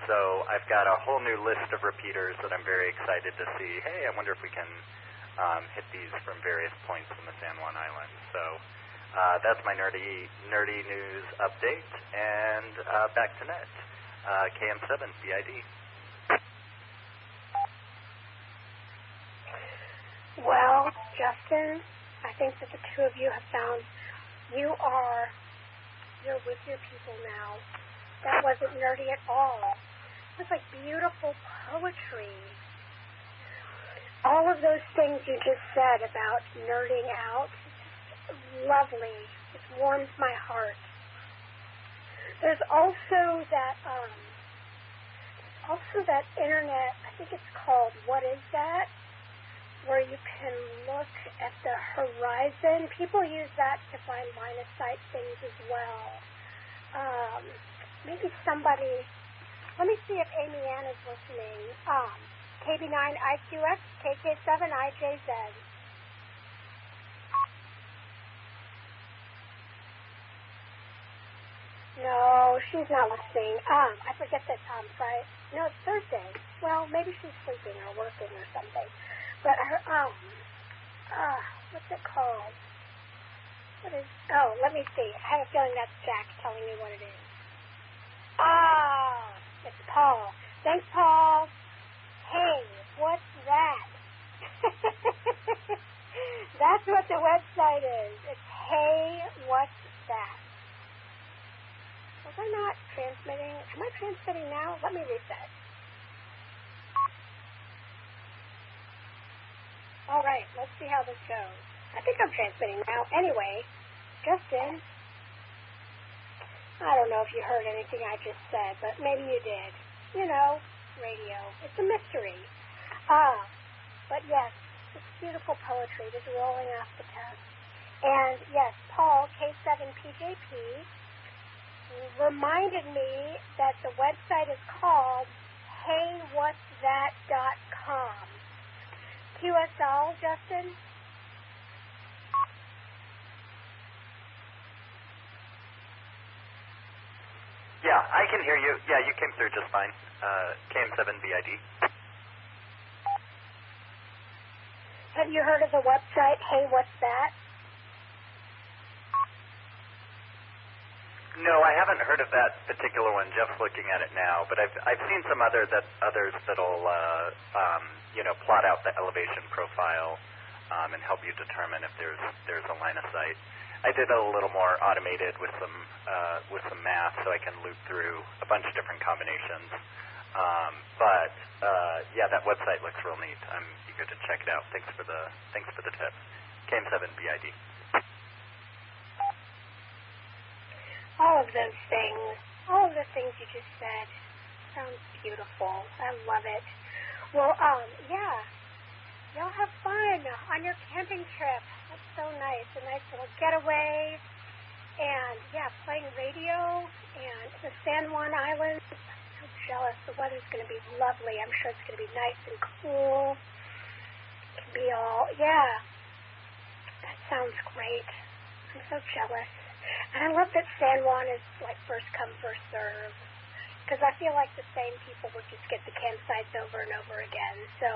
So I've got a whole new list of repeaters that I'm very excited to see. Hey, I wonder if we can hit these from various points in the San Juan Islands. So that's my nerdy news update. And back to net. KM7 BID. Well, Justin, I think that the two of you have found you're with your people now. That wasn't nerdy at all. It was like beautiful poetry. All of those things you just said about nerding out, lovely. It warms my heart. There's also that internet, I think it's called What Is That? Where you can look at the horizon. People use that to find line of sight things as well. Maybe somebody, let me see if Amy Ann is listening. KB9IQX, KK7IJZ. No, she's not listening. I forget that Friday. No, it's Thursday. Well, maybe she's sleeping or working or something. But her what's it called? Let me see. I have a feeling that's Jack telling me what it is. It's Paul. Thanks, Paul. Hey, what's that? That's what the website is. It's Hey, what's that? Was I not transmitting? Am I transmitting now? Let me reset. All right, let's see how this goes. I think I'm transmitting now. Anyway, Justin, I don't know if you heard anything I just said, but maybe you did. You know, radio. It's a mystery. But yes, it's beautiful poetry just rolling off the tongue. And yes, Paul, K7PJP, reminded me that the website is called heywhatsthat.com. QSL, Justin? Yeah, I can hear you. Yeah, you came through just fine. KM7BID. Have you heard of the website, Hey, What's That? No, I haven't heard of that particular one. Jeff's looking at it now, but I've seen some others that'll plot out the elevation profile and help you determine if there's a line of sight. I did a little more automated with some math, so I can loop through a bunch of different combinations. Yeah, that website looks real neat. I'm eager to check it out. Thanks for the tip. KM7BID. All of the things you just said sounds beautiful. I love it. Well, yeah, y'all have fun on your camping trip. That's so nice. A nice little getaway. And, yeah, playing radio and the San Juan Islands. I'm so jealous. The weather's going to be lovely. I'm sure it's going to be nice and cool. It can be all, yeah. That sounds great. I'm so jealous. And I love that San Juan is like first come, first serve. Because I feel like the same people would just get the campsites over and over again. So,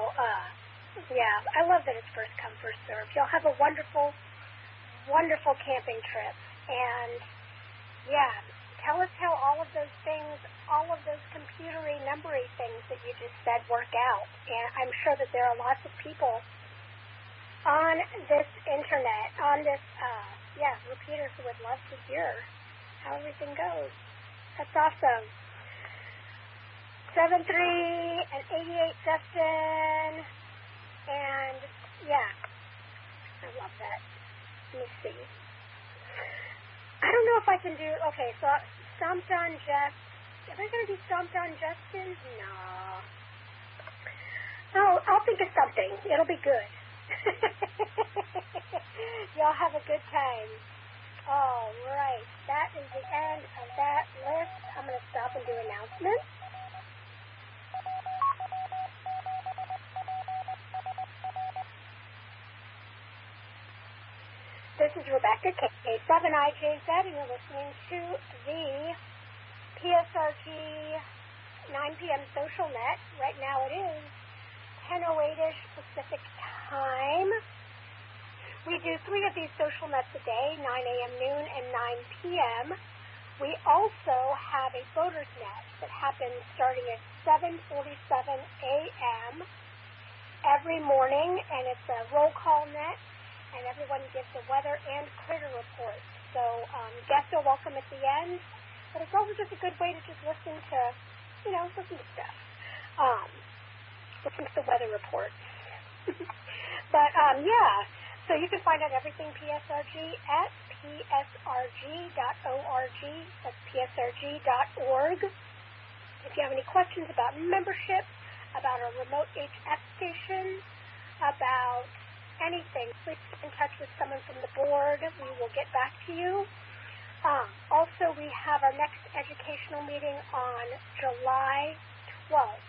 yeah, I love that it's first come, first serve. Y'all have a wonderful, wonderful camping trip. And, yeah, tell us how all of those things, all of those computery, numbery things that you just said work out. And I'm sure that there are lots of people on this internet, on this, repeater who would love to hear how everything goes. That's awesome. 73 and 88 Justin. And, yeah, I love that. Let me see. I don't know if I can do, okay, so stomped on Jeff. Am I going to do stomped on Justin? No. No, I'll think of something. It'll be good. Y'all have a good time. All right. That is the end of that list. I'm going to stop and do announcements. This is Rebecca, K7IJZ, and you're listening to the PSRG 9 p.m. Social Net. Right now it is 10:08-ish Pacific Time. We do 3 of these social nets a day, 9 a.m., noon, and 9 p.m. We also have a voters net that happens starting at 7:47 a.m. every morning, and it's a roll call net, and everyone gives the weather and critter reports. So guests are welcome at the end, but it's also just a good way to just listen to, listen to stuff. Listen to the weather reports. But, yeah, so you can find out everything PSRG at psrg.org. That's psrg.org. If you have any questions about membership, about our remote HF station, about anything, please get in touch with someone from the board. We will get back to you. Also, we have our next educational meeting on July 12th.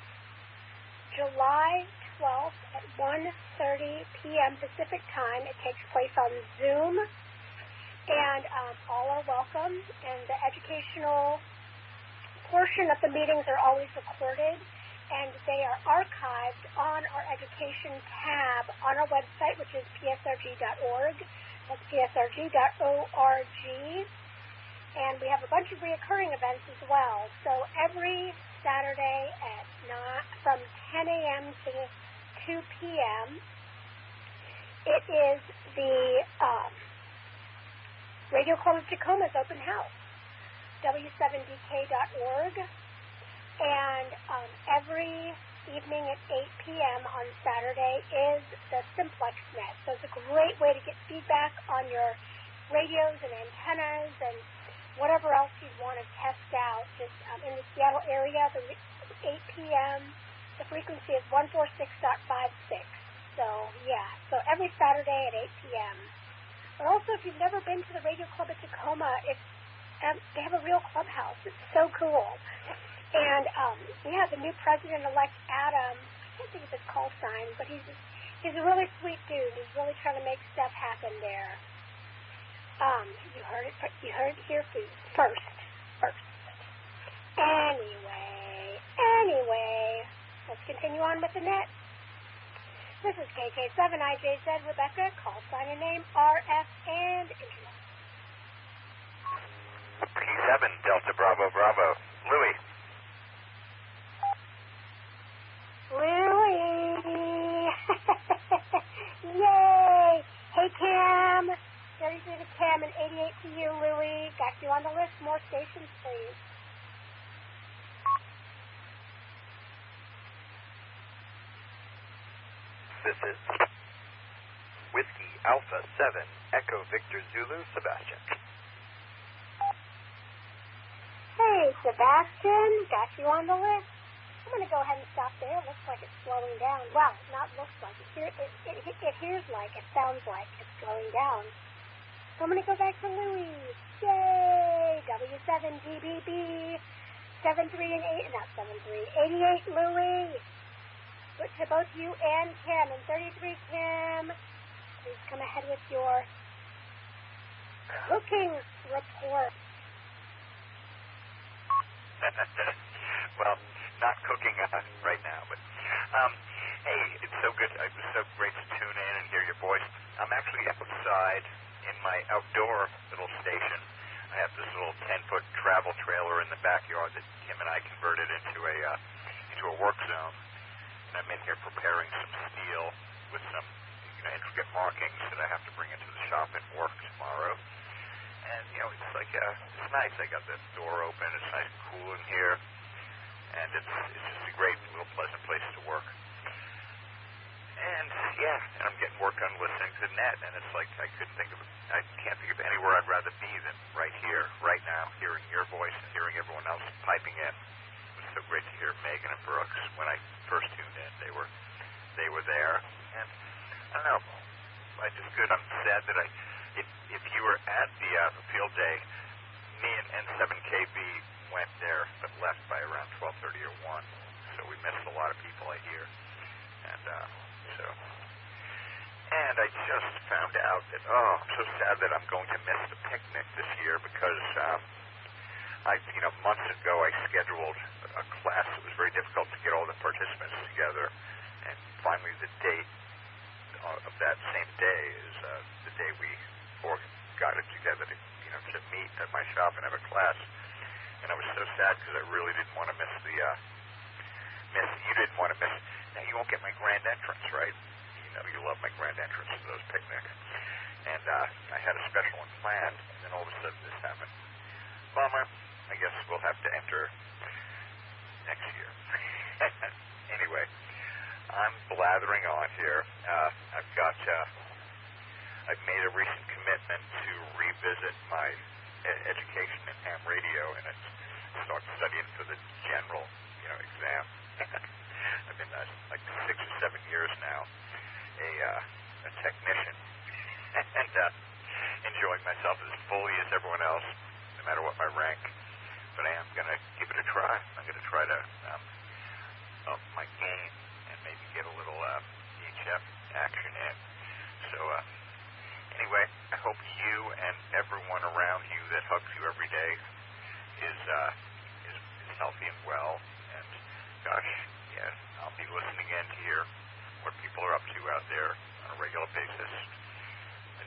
July 12th at 1:30 p.m. Pacific Time. It takes place on Zoom, and all are welcome. And the educational portion of the meetings are always recorded, and they are archived on our education tab on our website, which is psrg.org. That's psrg.org. And we have a bunch of reoccurring events as well. So every Saturday at from 10 a.m. to 2 p.m., it is the Radio Club of Tacoma's open house, w7dk.org. And every evening at 8 p.m. on Saturday is the Simplex Net. So it's a great way to get feedback on your radios and antennas and whatever else you'd want to test out. Just in the Seattle area, the 8 p.m., the frequency is 146.56. So, yeah. So every Saturday at 8 p.m. But also, if you've never been to the Radio Club at Tacoma, they have a real clubhouse. It's so cool. And we have the new president-elect, Adam. I can't think of his call sign, but he's a really sweet dude. He's really trying to make stuff happen there. You heard it here first. Anyway, let's continue on with the net. This is KK7IJZ Rebecca, call sign and name RF and internet. P7 Delta Bravo Bravo. Louis. Yay! Hey, Cam. 33 to Cam and 88 to you, Louie. Got you on the list. More stations, please. This is Whiskey Alpha 7 Echo Victor Zulu Sebastian. Hey, Sebastian. Got you on the list. I'm going to go ahead and stop there. It looks like it's slowing down. Well, not looks like. It hears like. It sounds like it's slowing down. So I'm going to go back to Louis. Yay! W7DBB. 73 and 8. Not 73. 88, Louis. To both you and Kim. And 33, Kim. Please come ahead with your cooking report. Well, not cooking right now, but hey, it's so good. It was so great to tune in and hear your voice. I'm actually outside in my outdoor little station. I have this little 10-foot travel trailer in the backyard that Kim and I converted into a work zone. And I'm in here preparing some steel with some intricate markings that I have to bring into the shop and work tomorrow. And it's like it's nice. I got the door open. It's nice and cool in here. And it's just a great little pleasant place to work. And and I'm getting work on listening to the net, and it's like I can't think of anywhere I'd rather be than right here, right now, hearing your voice and hearing everyone else piping in. It was so great to hear Megan and Brooks when I first tuned in. They were there, and I don't know. I'm sad that if you were at the field day, me and N7KB went there but left by around 12:30 or 1, so we missed a lot of people, I hear. And I just found out that I'm so sad that I'm going to miss the picnic this year because months ago I scheduled a class. It was very difficult to get all the participants together, and finally the date of that same day is the day we got it together to meet at my shop and have a class. And I was so sad because I really didn't want to miss you didn't want to miss. Now, you won't get my grand entrance, right? You love my grand entrance to those picnics. And I had a special one planned, and then all of a sudden this happened. Bummer. I guess we'll have to enter next year. Anyway, I'm blathering on here. I've made a recent commitment to revisit my education in ham radio, and start studying for the general, exam. I've been like 6 or 7 years now a technician, and enjoying myself as fully as everyone else, no matter what my rank. But I am going to give it a try. I'm going to try to up my game and basis.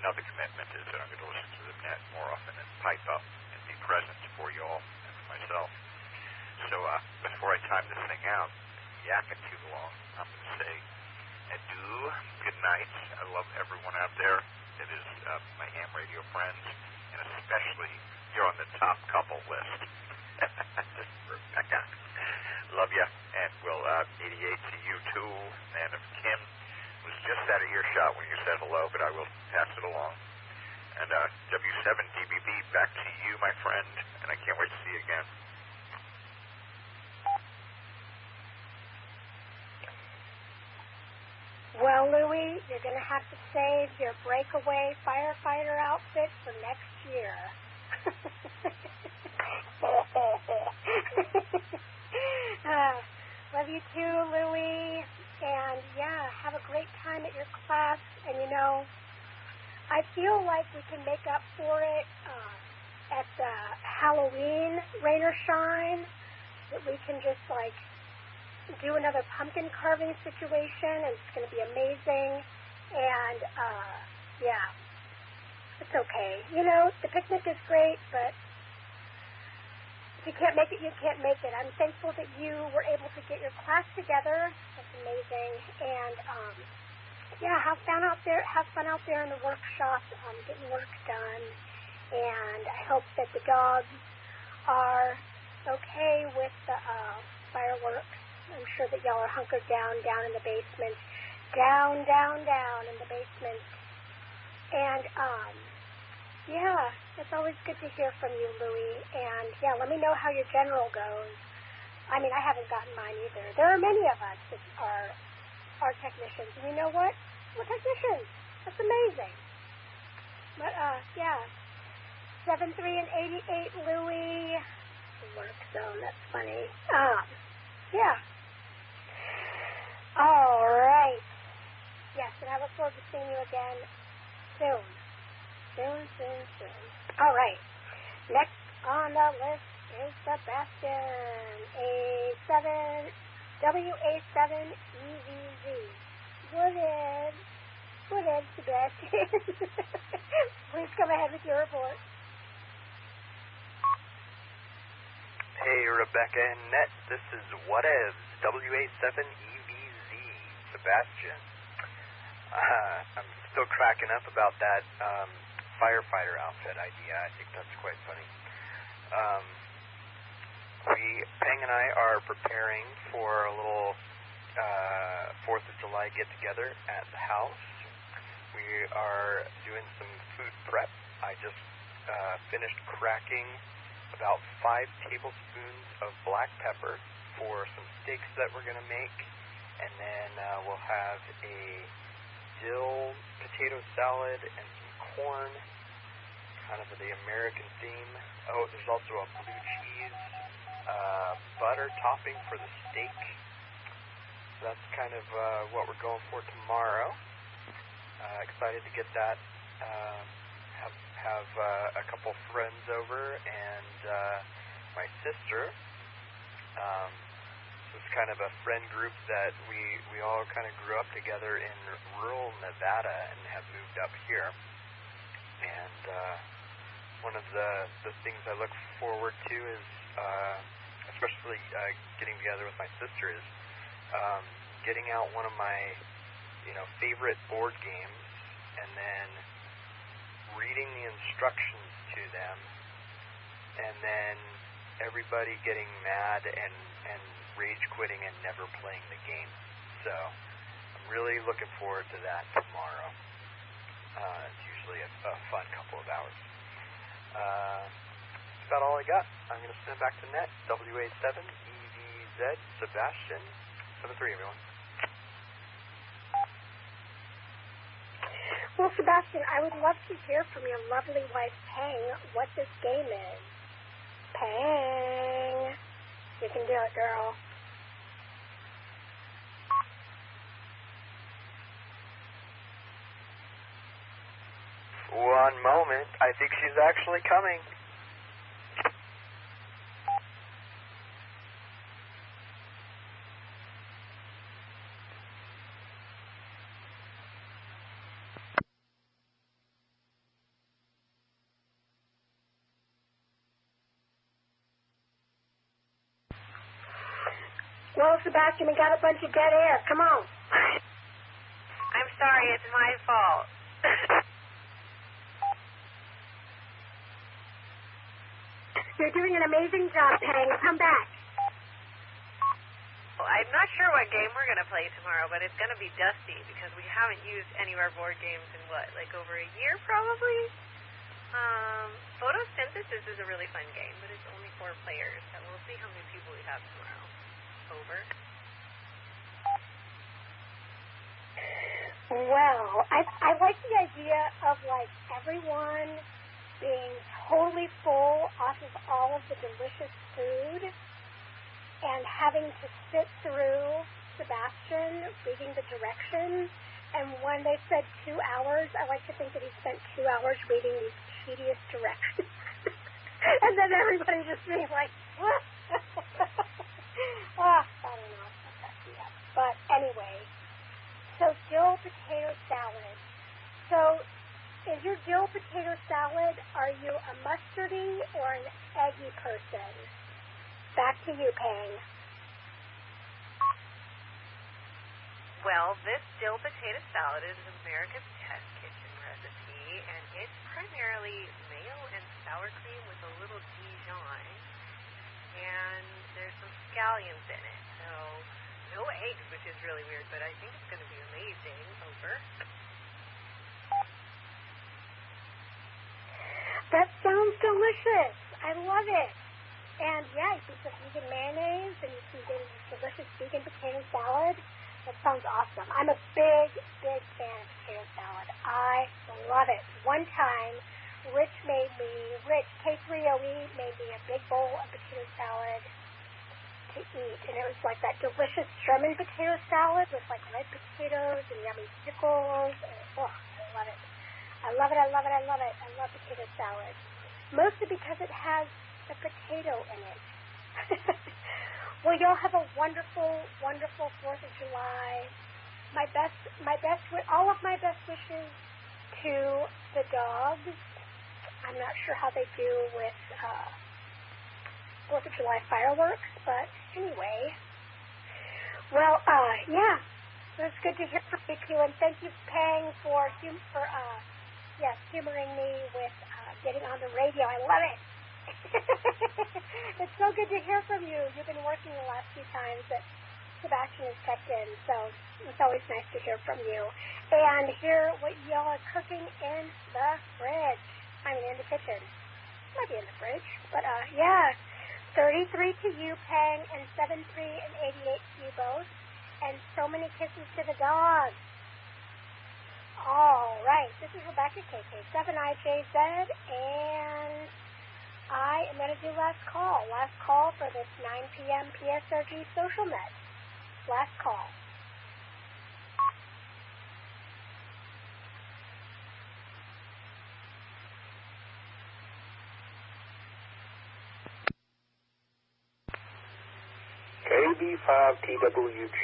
Another commitment is that I'm going to listen to the net more often and pipe up and be present for you all and for myself. So before I time this thing out, yakking too long, I'm going to say adieu, good night. I love everyone out there. It is my ham radio friends, and especially you're on the top couple list. Love you, and we'll 88 to you too. And if Kim was just out of earshot when you said hello, but I will pass it along. And W7DBB, back to you, my friend, and I can't wait to see you again. Well, Louie, you're going to have to save your breakaway firefighter outfit for next year. Love you too, Louie. And, yeah, have a great time at your class. And, you know, I feel like we can make up for it at the Halloween Rain or Shine, that we can just, like, do another pumpkin carving situation, and it's going to be amazing. And, yeah, it's okay. You know, the picnic is great, but if you can't make it, you can't make it. I'm thankful that you were able to get your class together. That's amazing. And, yeah, have fun out there in the workshop, getting work done. And I hope that the dogs are okay with the fireworks. I'm sure that y'all are hunkered down in the basement. Down in the basement. And, yeah, it's always good to hear from you, Louie. And, yeah, let me know how your general goes. I mean, I haven't gotten mine either. There are many of us that are technicians. And you know what? We're technicians. That's amazing. But, yeah. 73 and 88, Louie. Work zone, that's funny. Yeah. All right. Yes, and I look forward to seeing you again soon. Soon. All right. Next on the list is Sebastian, WA7EVZ. What is Sebastian? Please come ahead with your report. Hey, Rebecca and Net, this is Whatevs, WA7EVZ, Sebastian. I'm still cracking up about that firefighter outfit idea. I think that's quite funny. Peng and I are preparing for a little 4th of July get-together at the house. We are doing some food prep. I just finished cracking about 5 tablespoons of black pepper for some steaks that we're going to make. And then we'll have a dill potato salad and some corn, kind of the American theme. Oh, there's also a blue cheese butter topping for the steak. So that's kind of what we're going for tomorrow. Excited to get that. Have a couple friends over and my sister. So it's kind of a friend group that we all kind of grew up together in rural Nevada and have moved up here. And one of the things I look forward to is, especially getting together with my sister, is getting out one of my favorite board games and then reading the instructions to them, and then everybody getting mad and rage quitting and never playing the game. So I'm really looking forward to that tomorrow. It's usually a fun couple of hours. That's about all I got. I'm going to send it back to Net, WA7EVZ, Sebastian, 73, everyone. Well, Sebastian, I would love to hear from your lovely wife, Peng, what this game is. Peng, you can do it, girl. One moment. I think she's actually coming. Well, Sebastian, we got a bunch of dead air. Come on. I'm sorry, it's my fault. You're doing an amazing job, Pang. Come back. Well, I'm not sure what game we're going to play tomorrow, but it's going to be dusty because we haven't used any of our board games in, over a year, probably? Photosynthesis is a really fun game, but it's only 4 players, so we'll see how many people we have tomorrow. Over. Well, I like the idea of, everyone being totally full off of all of the delicious food and having to sit through Sebastian reading the directions. And when they said 2 hours, I like to think that he spent 2 hours reading these tedious directions. And then everybody just being like, what? I don't know. But anyway, so dill potato salad. So is your dill potato salad, are you a mustardy or an eggy person? Back to you, Pang. Well, this dill potato salad is America's Test Kitchen recipe, and it's primarily mayo and sour cream with a little Dijon, and there's some scallions in it. So no eggs, which is really weird, but I think it's going to be amazing. Over. That sounds delicious. I love it. And yeah, you put some vegan mayonnaise and you can get a delicious vegan potato salad. That sounds awesome. I'm a big, big fan of potato salad. I love it. One time, Rich, K3OE, made me a big bowl of potato salad to eat. And it was like that delicious German potato salad with red potatoes and yummy pickles. And, I love it. I love it, I love it, I love it. I love potato salad. Mostly because it has the potato in it. Well, y'all have a wonderful, wonderful 4th of July. All of my best wishes to the dogs. I'm not sure how they do with 4th of July fireworks, but anyway. Well, yeah, it was good to hear from you too, and thank you, Pang, for humoring me with getting on the radio. I love it. It's so good to hear from you. You've been working the last few times that Sebastian has checked in, so it's always nice to hear from you and hear what y'all are cooking in the fridge. I mean, in the kitchen. Might be in the fridge, but yeah. 33 to you, Pang, and 73 and 88 to you both, and so many kisses to the dogs. All right, this is Rebecca, KK7IJZ, and I am going to do last call for this 9 p.m. PSRG Social Net. Last call. KB5TWG.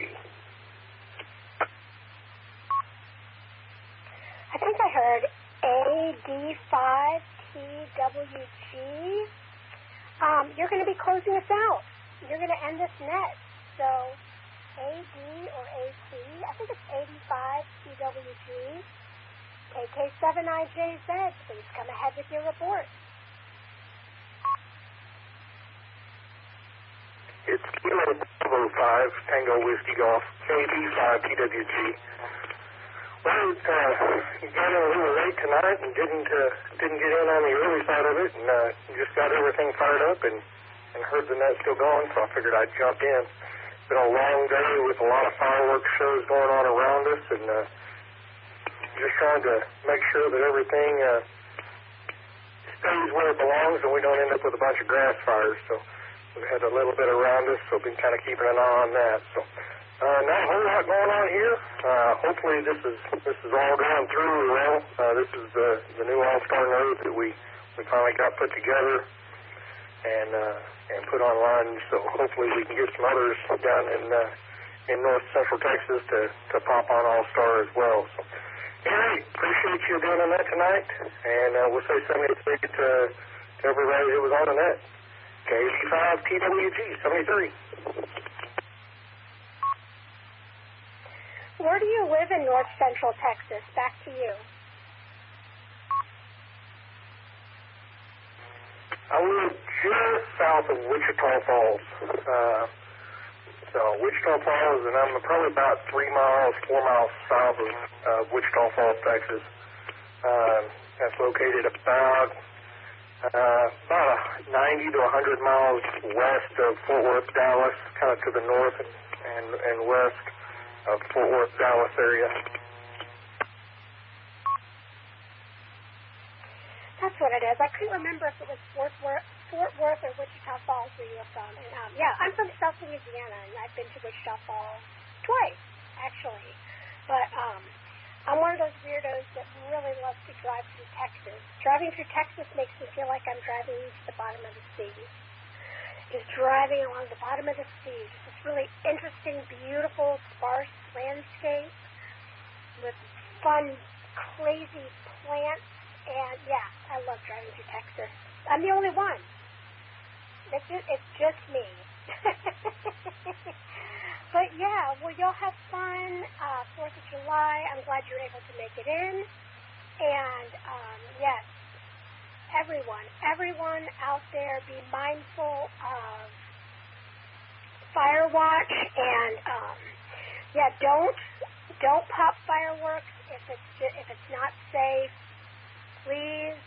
I think I heard AD5TWG. You're going to be closing us out. You're going to end this net. So AD or AT, I think it's 85TWG. KK7IJZ, please come ahead with your report. It's Kilo 5 Tango Whiskey Golf, KB5TWG. Well, got in a little late tonight and didn't get in on the early side of it, and just got everything fired up and heard the net still going, so I figured I'd jump in. It's been a long day with a lot of fireworks shows going on around us, and just trying to make sure that everything stays where it belongs and we don't end up with a bunch of grass fires. So we've had a little bit around us, so been kind of keeping an eye on that. So not a whole lot going on here. Hopefully this is all going through well. This is the new all-star node that we finally got put together and put online. So hopefully we can get some others down in North Central Texas to pop on all-star as well. So anyway, appreciate you doing that tonight, and we'll say 73 to everybody that was on the net. KZ5 TWG 73. where do you live in north central Texas? Back to you. I live just south of Wichita Falls. So Wichita Falls, and I'm probably about 4 miles south of Wichita Falls, Texas. That's located about 90 to 100 miles west of Fort Worth, Dallas, kind of to the north and west of Fort Worth, Dallas area. That's what it is. I couldn't remember if it was Fort Worth or Wichita Falls where you were from. And, yeah, I'm from South Louisiana, and I've been to Wichita Falls twice, actually. But I'm one of those weirdos that really loves to drive through Texas. Driving through Texas makes me feel like I'm driving to the bottom of the sea. Just driving along the bottom of the sea. Just this really interesting, beautiful, sparse landscape with fun, crazy plants. And, yeah, I love driving through Texas. I'm the only one. It's just me. But, yeah, well, you'll have fun. 4th of July, I'm glad you're able to make it in. And, yes, everyone out there, be mindful of fire watch. And, yeah, don't pop fireworks if it's not safe. Please.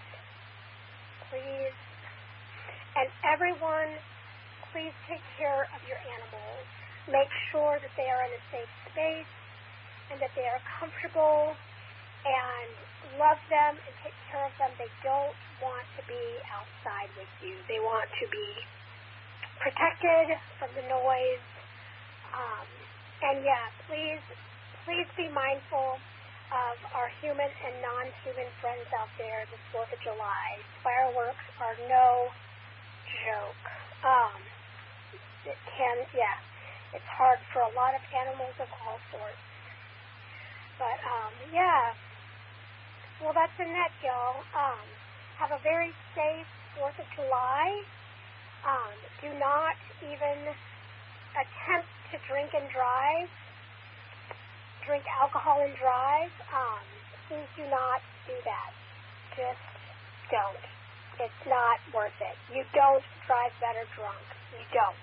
And everyone, please take care of your animals. Make sure that they are in a safe space and that they are comfortable, and love them and take care of them. They don't want to be outside with you. They want to be protected from the noise. And yeah, please be mindful of our human and non-human friends out there this 4th of July. Fireworks are no joke. It's hard for a lot of animals of all sorts. But, yeah. Well, that's the net, y'all. Have a very safe 4th of July. Do not even attempt to drink alcohol and drive. Please do not do that. Just don't. It's not worth it. You don't drive better drunk. You don't.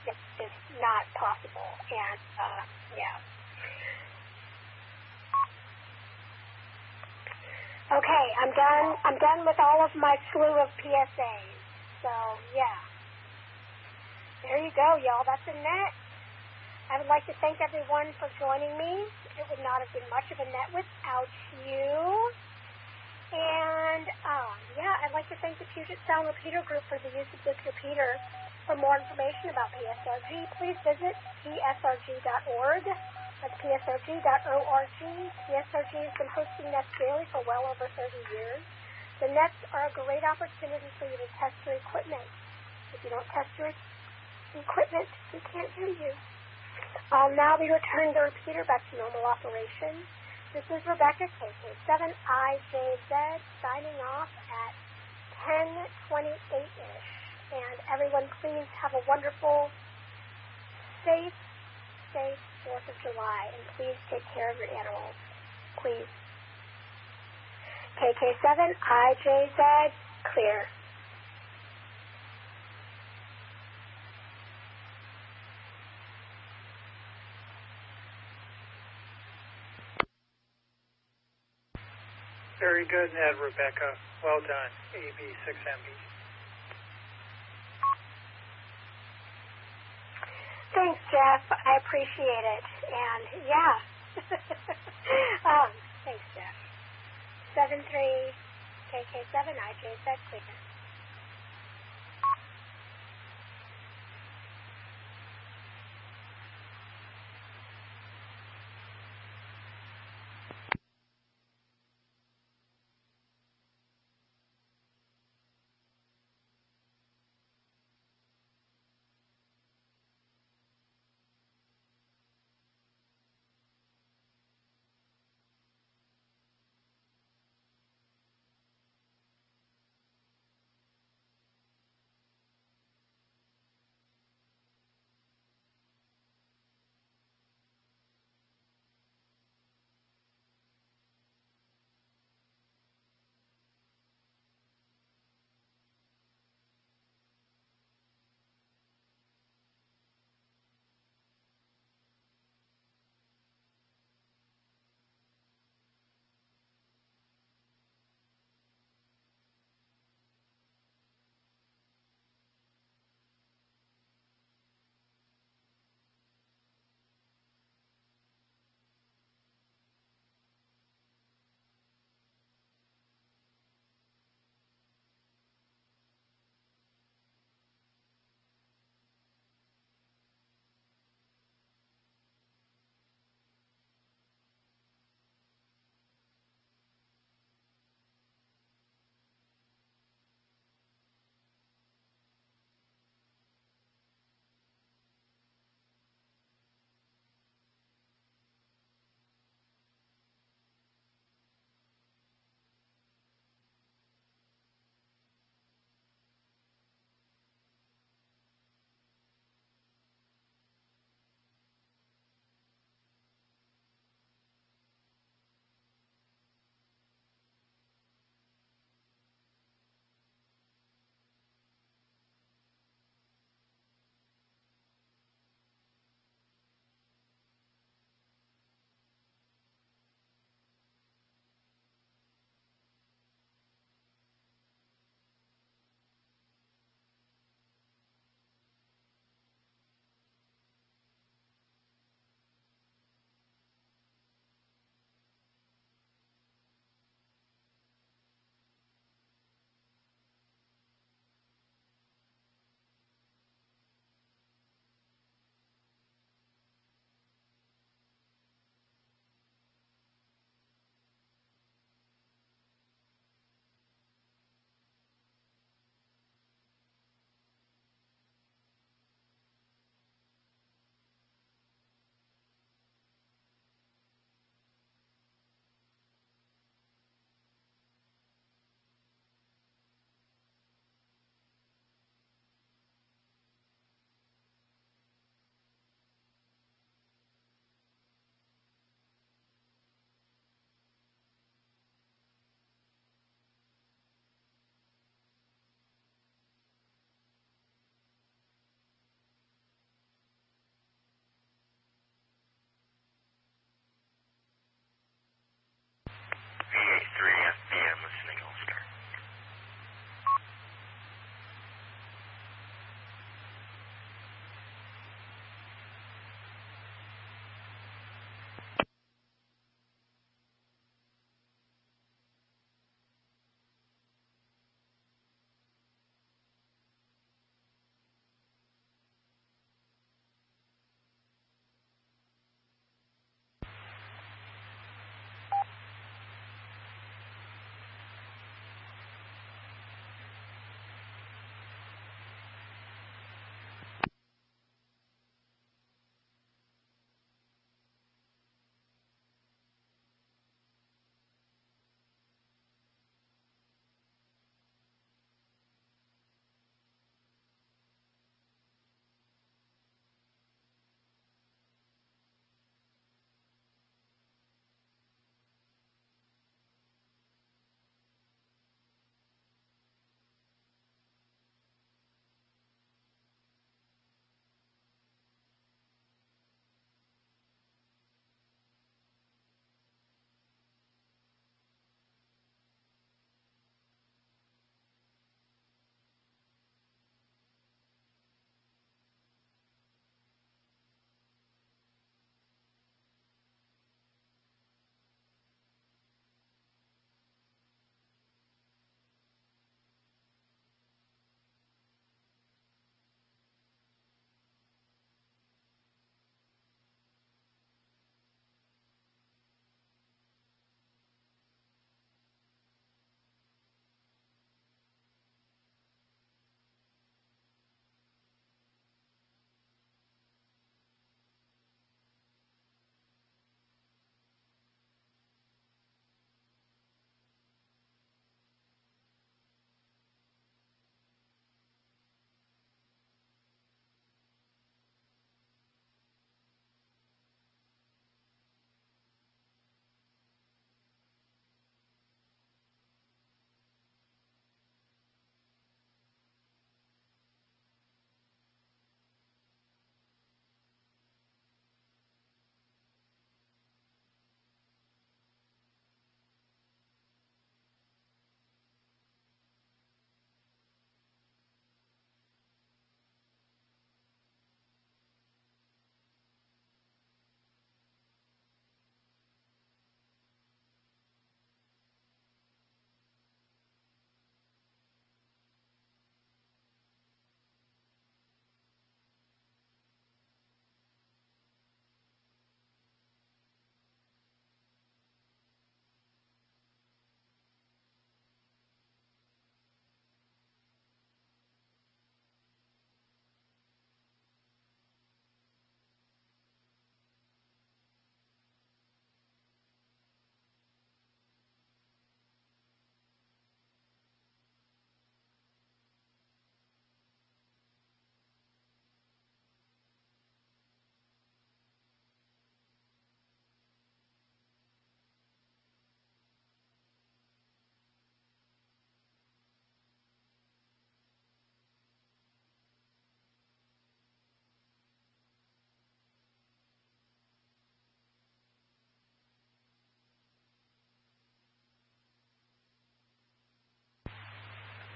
It's just not possible. And, yeah. Okay, I'm done with all of my slew of PSAs. So, yeah. There you go, y'all. That's a net. I would like to thank everyone for joining me. It would not have been much of a net without you. And, yeah, I'd like to thank the Puget Sound Repeater Group for the use of this repeater. For more information about PSRG, please visit psrg.org. That's psrg.org. PSRG has been hosting nets daily for well over 30 years. The nets are a great opportunity for you to test your equipment. If you don't test your equipment, we can't hear you. I'll now be returning the repeater back to normal operation. This is Rebecca, KK7IJZ, signing off at 10:28-ish. And everyone, please have a wonderful, safe 4th of July. And please take care of your animals. Please. KK7IJZ, clear. Very good, Ned, Rebecca. Well done, AB6MB. Thanks, Jeff. I appreciate it. And, yeah. Thanks, Jeff. 73 KK7 IJZ clear.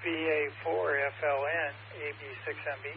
VA4FLN AB6MB.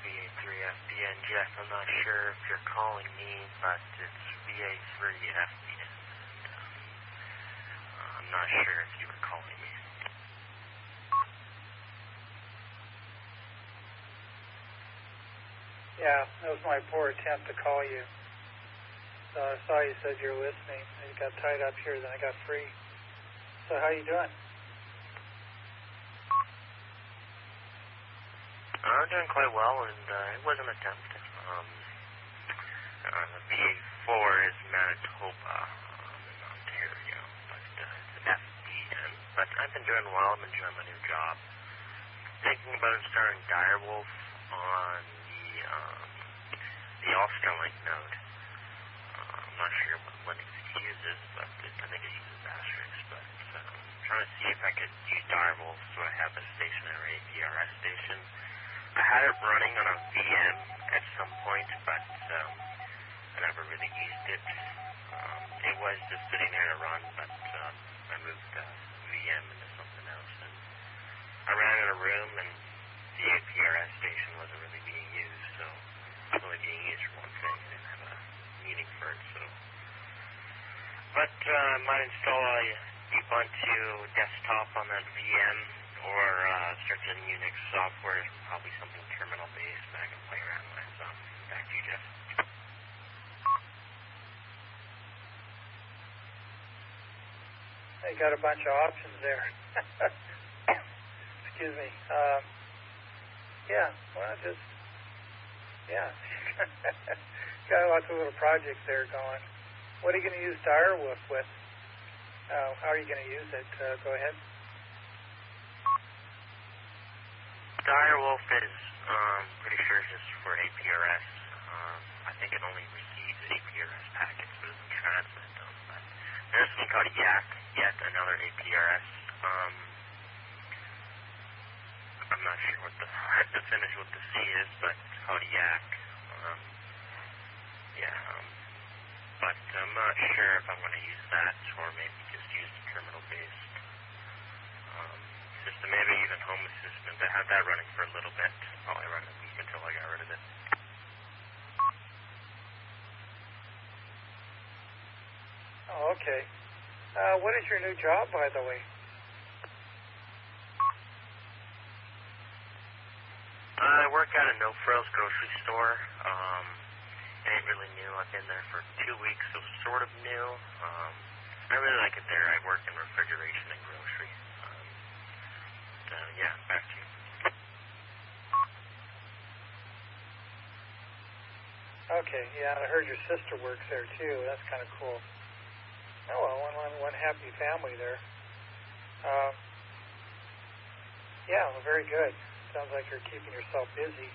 VA3FBN, Jeff, I'm not sure if you're calling me, but it's VA3FBN. I'm not sure if you were calling me. Yeah, that was my poor attempt to call you. So I saw you said you're listening. You got tied up here, then I got free. So how you doing? I'm doing quite well, and it was an attempt. VA4 is Manitoba in Ontario, but it's FBN. But I've been doing well. I'm enjoying my new job. Thinking about installing Direwolf on the All-Star-Link node. I'm not sure what Linux it uses, but I think it uses Asterisk. But I'm trying to see if I could use Direwolf so I have a stationary APRS station. I had it running on a VM at some point, but I never really used it. It was just sitting there to run, but I moved the VM into something else. And I ran in a room, and the APRS station wasn't really being used, so it was only being used for one thing. I didn't have a meaning for it, so. But I might install a Ubuntu desktop on that VM, or start getting Unix software, probably something terminal-based that I can play around with. So, back to you, Jeff. You got a bunch of options there. Excuse me. Yeah, well, got lots of little projects there going. What are you going to use Direwolf with? How are you going to use it? Go ahead. Direwolf is pretty sure just for APRS. I think it only receives APRS packets, but doesn't transmit them. But there's something called YAC, yet another APRS. I'm not sure what the finish with the C is, but it's called YAC. But I'm not sure if I'm going to use that or maybe just use the terminal-based system, maybe even Home Assistant. I had that running for a little bit, probably around a week until I got rid of it. Oh, okay. What is your new job, by the way? I work at a no-frills grocery store. It ain't really new. I've been there for 2 weeks, so sort of new. I really like it there. I work in refrigeration and grocery. Yeah, back to you. Okay, yeah, I heard your sister works there too. That's kind of cool. Oh, well, one happy family there. Yeah, well, very good. Sounds like you're keeping yourself busy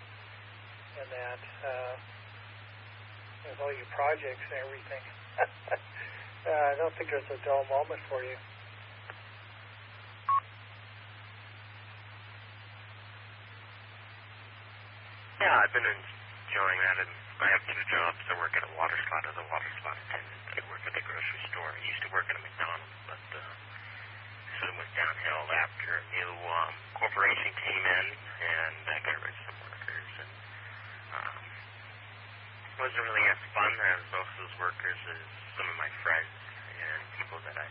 in that, with all your projects and everything. I don't think there's a dull moment for you. Yeah, I've been enjoying that, and I have 2 jobs. I work at a water slot as a water slot attendant. I work at a grocery store. I used to work at a McDonald's, but soon went downhill after a new corporation came in, and I got rid of some workers. And it wasn't really as fun as most of those workers as some of my friends and people that I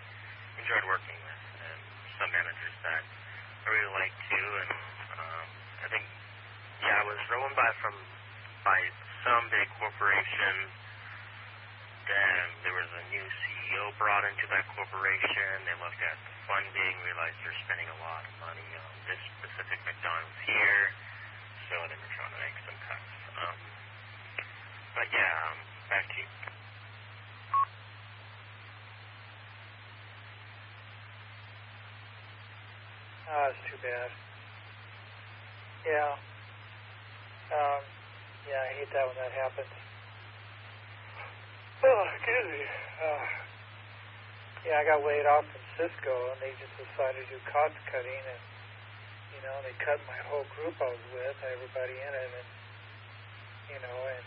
enjoyed working with, and some managers that I really liked too. And I think, yeah, I was rolling by some big corporation. Then there was a new CEO brought into that corporation. They looked at the funding, realized they're spending a lot of money on this specific McDonald's here, so they were trying to make some cuts. But yeah, back to you. It's too bad. Yeah. Yeah, I hate that when that happens. Oh, excuse me. Yeah, I got laid off from Cisco, and they just decided to do cost cutting, and, you know, they cut my whole group I was with, everybody in it, and, you know, and,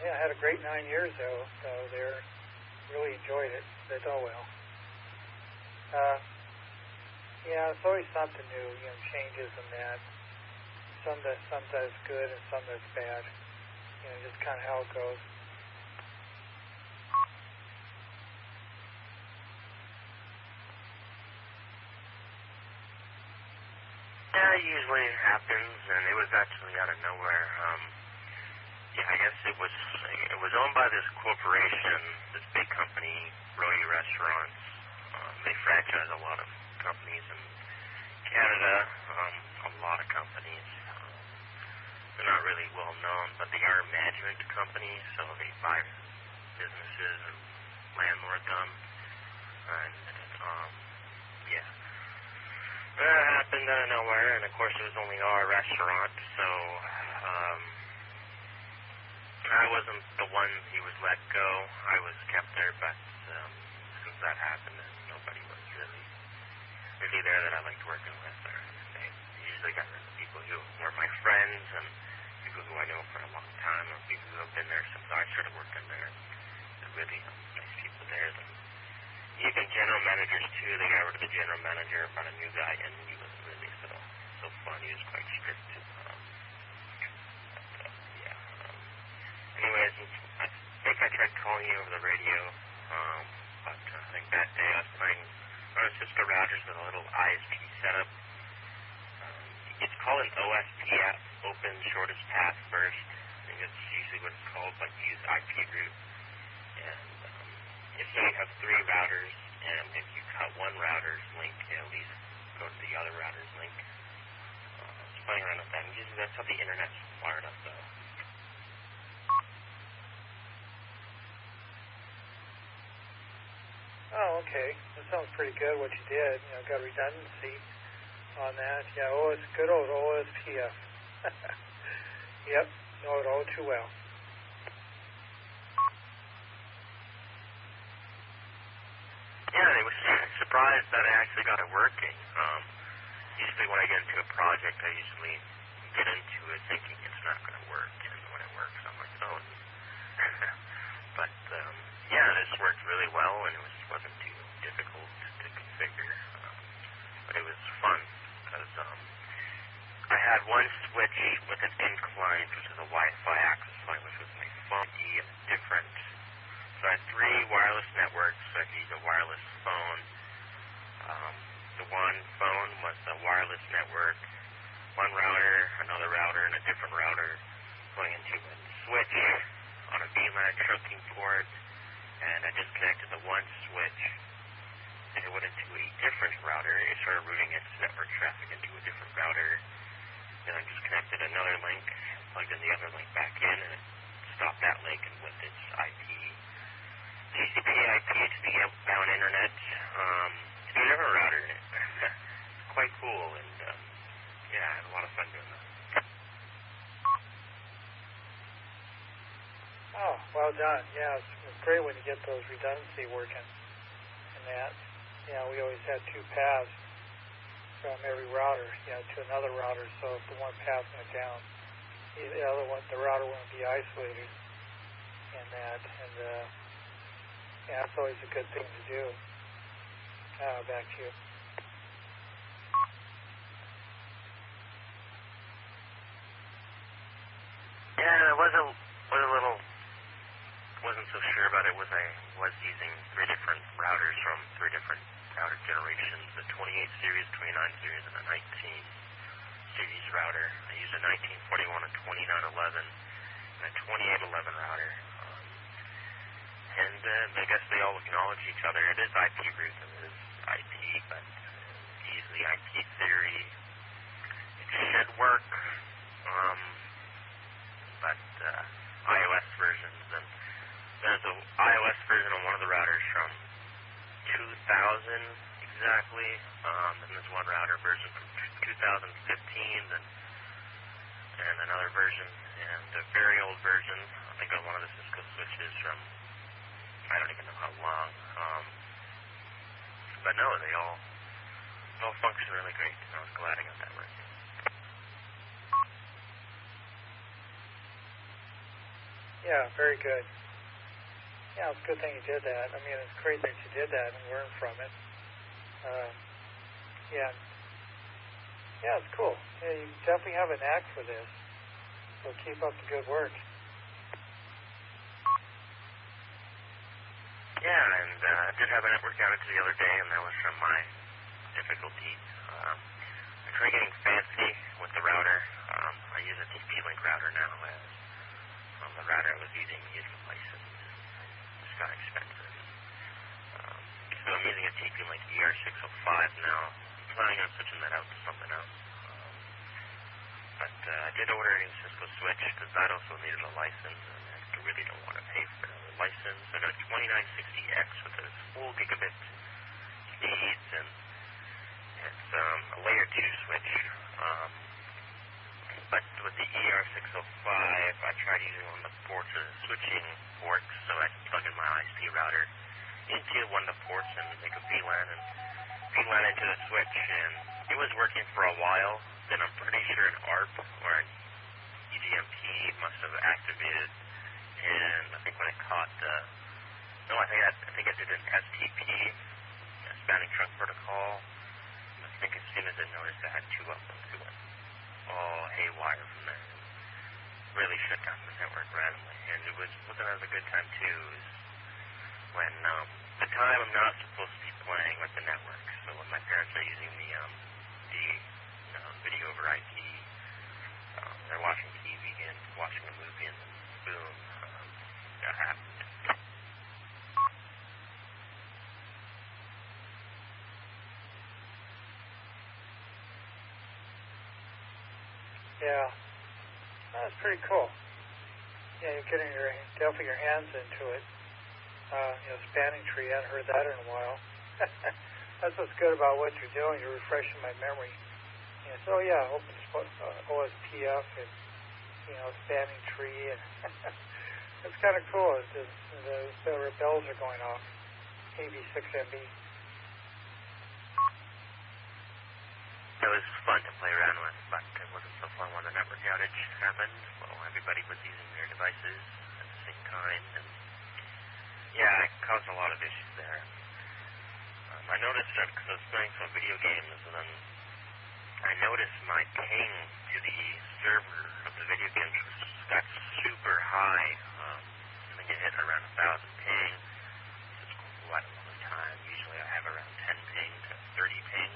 yeah, I had a great 9 years, though, there. Really enjoyed it, but oh well. Yeah, it's always something new, you know, changes and that. Some does good and some does bad. You know, just kind of how it goes. Yeah, it usually happens, and it was actually out of nowhere. Yeah, I guess it was owned by this corporation, this big company, Brody Restaurants. They franchise a lot of companies in Canada, a lot of companies. They're not really well known, but they are a management company, so they buy businesses and landlord them. And, yeah. That happened out of nowhere, and of course it was only our restaurant, so, I wasn't the one he was let go. I was kept there, but, since that happened, nobody was really there that I liked working with. They usually got rid of people who were my friends and people who I know for a long time, or people who have been there since I started working there. They're really nice people there. Even general managers too. They got rid of the general manager, brought a new guy in. He wasn't really so fun. He was quite strict. Anyways, I think I tried calling you over the radio, but I think that day I was playing on a Cisco routers with a little ISP setup. It's called an OSPF, Open Shortest Path First. I think that's usually what it's called, but you use IP route. And if you have 3 routers, and if you cut one router's link, at least go to the other router's link. Just playing around with that. And usually that's how the internet's wired up, though. Oh, okay. That sounds pretty good what you did. You know, got redundancy on that. Yeah, it's good old OSPF. Yep, know it all too well. Yeah, I was surprised that I actually got it working. Usually when I get into a project, I usually get into it thinking it's not going to work, and when it works, I'm like, oh. But, yeah, this worked really well, and it wasn't too difficult to configure. But it was fun, because I had one switch with an incline, which is a Wi-Fi access line, which was my phone ID and different. So I had 3 wireless networks, so I could use a wireless phone. The one phone was the wireless network, one router, another router, and a different router going into a switch on a VLAN trunking port. And I just connected the one switch, and it went into a different router. It started routing its network traffic into a different router. Then I just connected another link, plugged in the other link back in, and it stopped that link and went its TCP IP to the outbound internet to a different router. It's quite cool, and yeah, I had a lot of fun doing that. Oh, well done. Yeah, it's great when you get those redundancy working and that. You know, we always had 2 paths from every router, you know, to another router, so if the one path went down, the other one, the router wouldn't be isolated and that. And, yeah, that's always a good thing to do. Back to you. Yeah, it was a little... wasn't so sure about it. I was using 3 different routers from 3 different router generations, the 28 series, 29 series, and a 19 series router. I used a 1941, a 2911, and a 2811 router. And I guess they all acknowledge each other. It is IP route and it is IP, but usually IP theory, it should work. But iOS versions, and there's an iOS version on one of the routers from 2000 exact exactly. Then there's one router version from 2015, and another version, and a very old version. I think on one of the Cisco switches from, I don't even know how long. But no, they all function really great. I was glad I got that right. Yeah, very good. Yeah, it's a good thing you did that. I mean, it's great that you did that and learned from it. Yeah, it's cool. Yeah, you definitely have a knack for this. So keep up the good work. Yeah, and I did have a network outage the other day, and that was from my difficulty. I tried getting fancy with the router. I use a TP-Link router now, as the router I was using needed a license. It just got expensive. So I'm using a TP-Link ER605 now. I'm planning on switching that out to something else. But I did order a new Cisco switch because that also needed a license, and I really don't want to pay for a license. I got a 2960X with a full gigabit speeds, and it's a layer 2 switch. But with the ER605, I tried using one of the ports as switching ports, so I could plug in my ISP router into one of the ports and make a VLAN and VLAN into the switch, and it was working for a while. Then I'm pretty sure an ARP or an EGMP must have activated, and I think when it caught I think I did an STP, a spanning trunk protocol. I think as soon as it noticed I had 2 uploads, it went all haywire from there. Really shut down the network randomly, and it wasn't as a good time too. It was when the time I'm not supposed to be playing with the network. So when my parents are using the video over IP, they're watching TV and watching a movie, and boom, that happened. Yeah, that's pretty cool. Yeah, you're getting definitely your hands into it. Spanning tree, I hadn't heard that in a while. That's what's good about what you're doing. You're refreshing my memory. Yeah, so yeah, OSPF and spanning tree, and it's kind of cool. The bells are going off. AB6MB. It was fun to play around with, but it wasn't so fun when the network outage happened. Well, everybody was using their devices at the same time, and yeah, it caused a lot of issues there. I noticed that because I was playing some video games, and then I noticed my ping to the server of the video games got super high, and then you hit around 1,000 ping. It's quite a long time. Usually I have around 10 ping to 30 ping.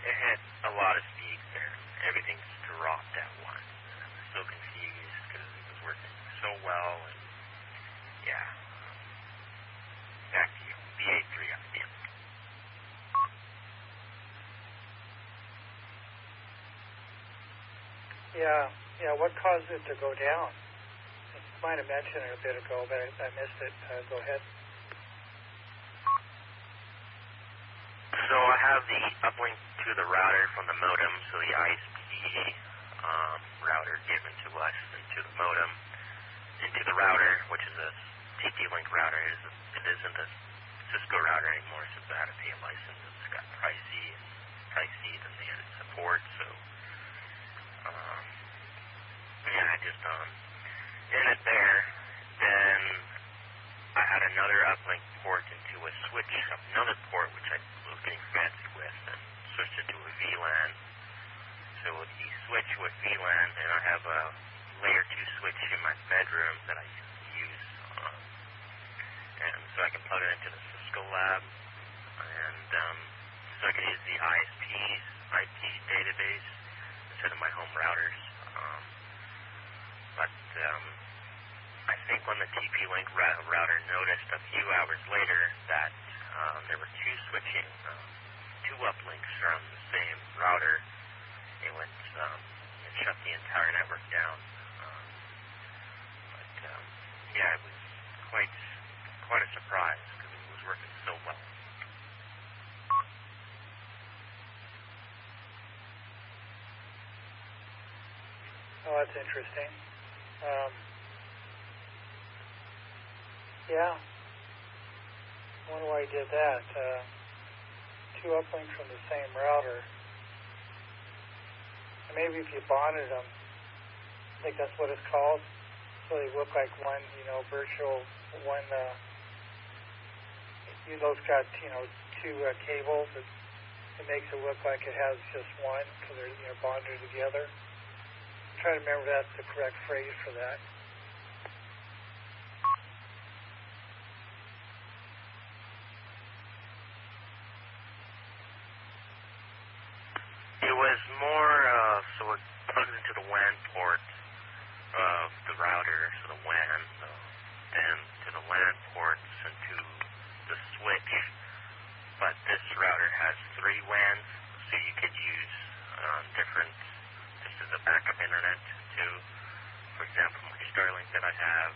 It had a lot of speed there. Everything's dropped at once. I was so confused because it was working so well. And yeah. Back to you. BA3 idea. Yeah. What caused it to go down? You might have mentioned it a bit ago, but I missed it. Go ahead. So I have the uplink to the router from the modem, so the ISP router given to us into the modem, into the router, which is a TP-Link router. It isn't a Cisco router anymore, since I had to pay a license. It's got pricey, and they added support, so I just in it there. Then I had another uplink port into a switch, another port which I was getting fancy with, and switched it to a VLAN. So with the switch with VLAN, and I have a layer 2 switch in my bedroom that I use, and so I can plug it into the Cisco lab, and so I can use the ISP's IP database instead of my home routers. But I think when the TP-Link router noticed a few hours later that there were 2 switching, 2 uplinks from the same router, it went it shut the entire network down. But yeah, it was quite a surprise because it was working so well. Oh, that's interesting. Yeah. I wonder why he did that. Two uplinks from the same router. And maybe if you bonded them, I think that's what it's called, so they look like one, virtual one. Those got, two cables. It makes it look like it has just one because they're bonded together. I'm trying to remember that's the correct phrase for that. It was more, so it plugs into the WAN port of the router, so the WAN, then to the LAN ports and to the switch. But this router has 3 WANs, so you could use different, this is a backup internet too. For example, my Starlink that I have,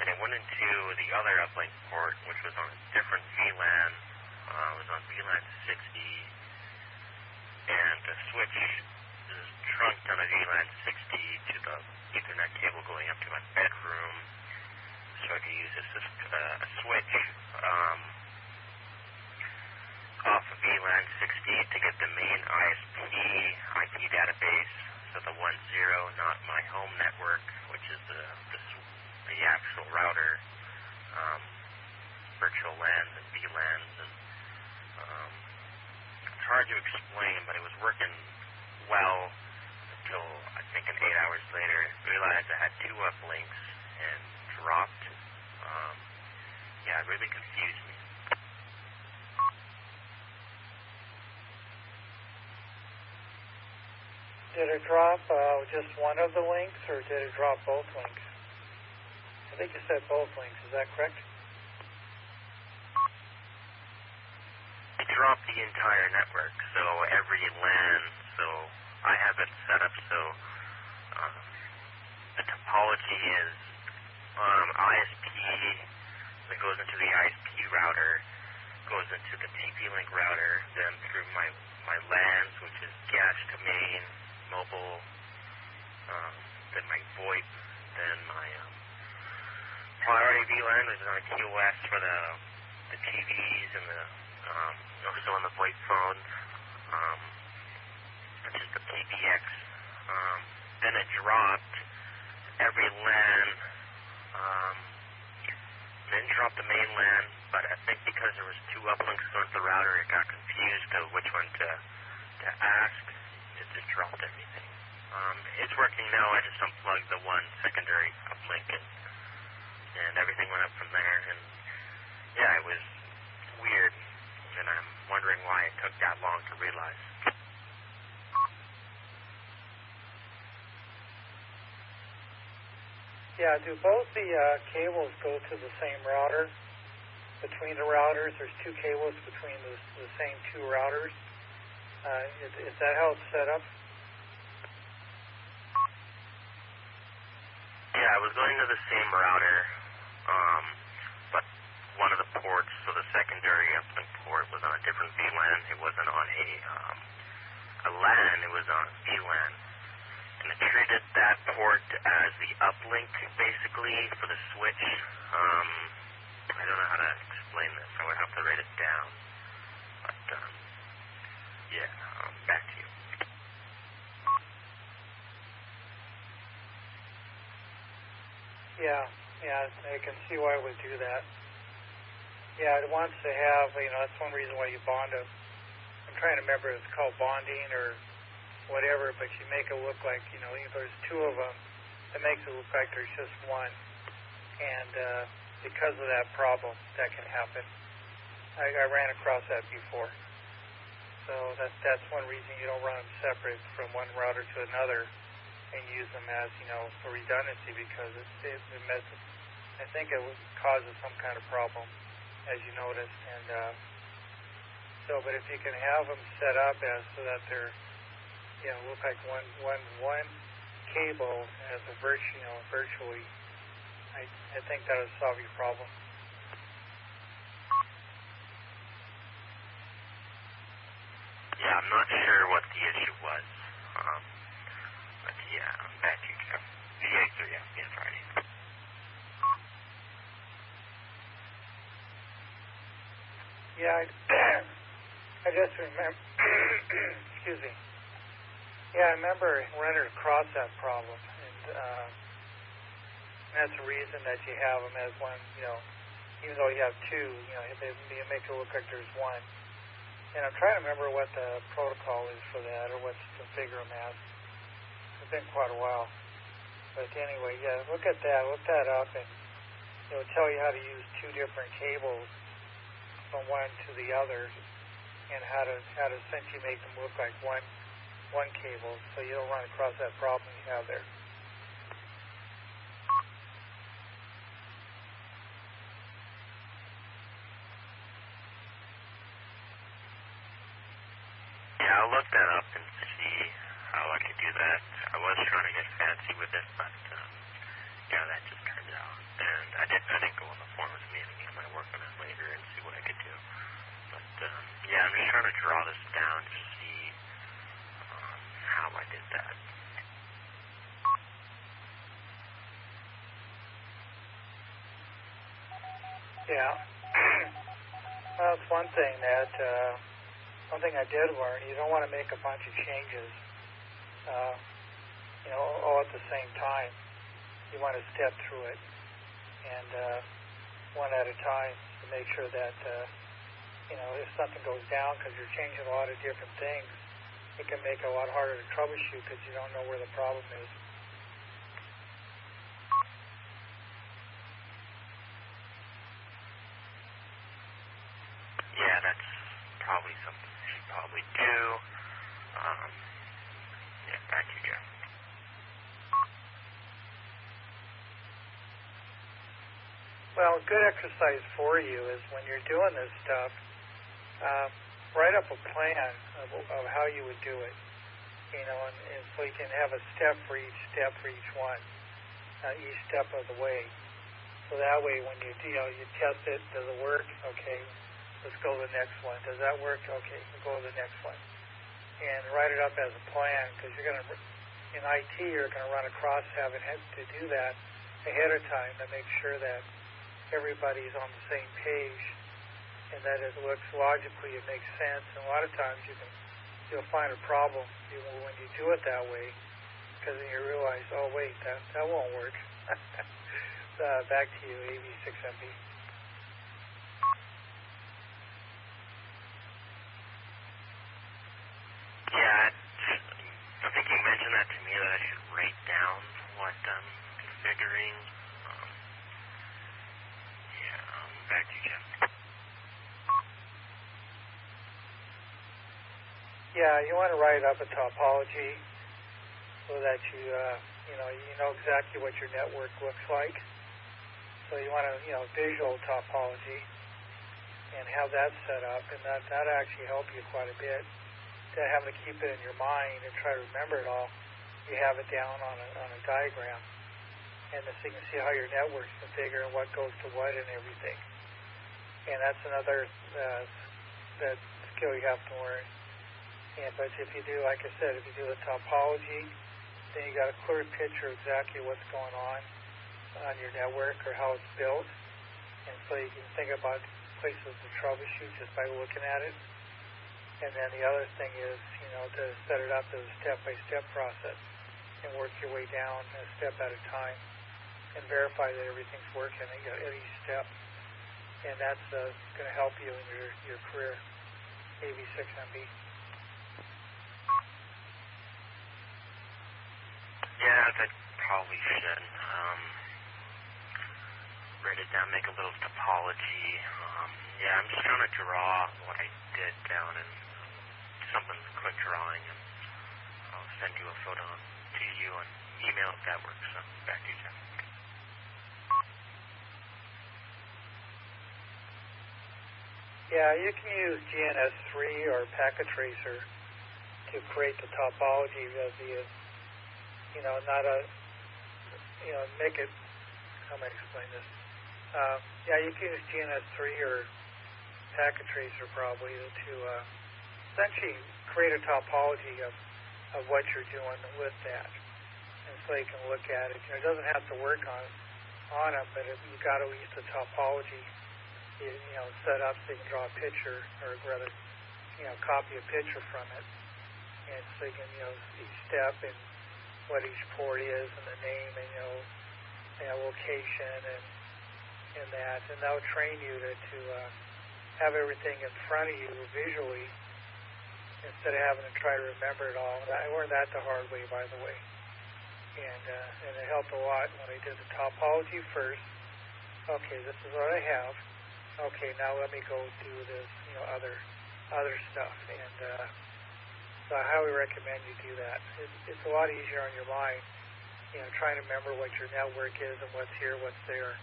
and it went into the other uplink port, which was on a different VLAN. It was on VLAN 60. And the switch is trunked on a VLAN 60 to the Ethernet cable going up to my bedroom, so I can use a switch off of VLAN 60 to get the main ISP IP database, so the 1.0, not my home network, which is the actual router, virtual LANs and VLANs, and it's hard to explain, but it was working well until I think 8 hours later, realized I had 2 uplinks and dropped. It really confused me. Did it drop just one of the links, or did it drop both links? I think you said both links. Is that correct? It dropped the entire network, so every LAN, so I have it set up so the topology is ISP that goes into the ISP router, goes into the TP-Link router, then through my LANs, which is gas to main, mobile, then my VoIP, then my priority VLAN, which is on a TOS for the TVs and the also on the VoIP phones, which is the PBX. Then it dropped every LAN, then dropped the main LAN, but I think because there was 2 uplinks on the router, it got confused of which one to ask. It just dropped everything. It's working now. I just unplugged the one secondary uplink, and everything went up from there. And yeah, it was weird, and I'm wondering why it took that long to realize. Yeah, do both the cables go to the same router? Between the routers, there's 2 cables between the same 2 routers. Is that how it's set up? Yeah, I was going to the same router, but one of the ports, so the secondary uplink port, was on a different VLAN. It wasn't on a LAN, it was on a VLAN. And it treated that port as the uplink, basically, for the switch. I don't know how to explain this. I would have to write it down. But, back to you. Yeah, I can see why it would do that. Yeah, it wants to have, that's one reason why you bond them. I'm trying to remember if it's called bonding or whatever, but you make it look like, there's 2 of them. It makes it look like there's just one. And because of that problem, that can happen. I ran across that before. So that's one reason you don't run them separate from one router to another and use them as, for redundancy, because it messes. I think it causes some kind of problem, as you noticed. And but if you can have them set up as so that they're, look like one cable as a virtually, I think that would solve your problem. Yeah, I'm not sure what the issue was. But yeah, back to you, Jeff. Yeah, Friday. Yeah, I just remember, excuse me. Yeah, I remember running across that problem, and that's the reason that you have them as one, even though you have two, they make it look like there's one. And I'm trying to remember what the protocol is for that, or what's to configure them as. It's been quite a while. But anyway, yeah, look at that, look that up, and it'll tell you how to use two different cables from one to the other, and how to essentially make them look like one cable, so you don't run across that problem you have there. Yeah, I'll look that up and see how I could do that. I was trying to get fancy with it, but yeah, that just turned out. And I didn't go on the forums meeting. I might work on it later and see what I could do. But yeah, I'm just trying to draw this down to see how I did that. Yeah. Well, that's one thing I did learn. You don't want to make a bunch of changes, all at the same time. You want to step through it, and one at a time, to make sure that, if something goes down because you're changing a lot of different things, it can make it a lot harder to troubleshoot because you don't know where the problem is. Yeah, that's probably something I should probably do. Yeah, back to you, Jeff. Well, a good exercise for you is when you're doing this stuff, write up a plan of how you would do it, and so you can have a step for each one, each step of the way. So that way, when you test it, does it work? Okay, let's go to the next one. Does that work? Okay, we'll go to the next one. And write it up as a plan, because you're going to, in IT, you're going to run across having to do that ahead of time to make sure that everybody's on the same page, and that it looks logically, it makes sense. And a lot of times you'll find a problem when you do it that way, because then you realize, oh wait, that won't work. Back to you, AV6MB. Yeah, I think you mentioned that to me, that I should write down what I'm configuring. Back to you, Jeff. Yeah, you want to write up a topology so that you know exactly what your network looks like. So you want to, visual topology and have that set up, and that actually help you quite a bit. To have to keep it in your mind and try to remember it all, you have it down on a diagram, and so you can see how your network's configured and what goes to what and everything. And that's another that skill you have to learn. But if you do, like I said, if you do the topology, then you got a clear picture of exactly what's going on your network or how it's built. And so you can think about places to troubleshoot just by looking at it. And then the other thing is, to set it up as a step-by-step process and work your way down a step at a time and verify that everything's working at each step. And that's going to help you in your career, AV6MB. Yeah, that probably should. Write it down, make a little topology. Yeah, I'm just trying to draw what I did down in something quick drawing, and I'll send you a photo to you on email if that works. So back to you, Jeff. Yeah, you can use GNS3 or Packet Tracer to create the topology of the, make it, how am I explain this? Yeah, you can use GNS3 or Packet Tracer probably to essentially create a topology of what you're doing with that. And so you can look at it. It doesn't have to work on them, but you've got at least a topology, set up so you can draw a picture, or rather, copy a picture from it. And so you can, each step and what each port is and the name and, location and that. And that'll train you to have everything in front of you visually instead of having to try to remember it all. I learned that the hard way, by the way. And it helped a lot when I did the topology first. Okay, this is what I have. Okay, now let me go do this, other stuff. And so I highly recommend you do that. It's a lot easier on your mind, trying to remember what your network is and what's here, what's there.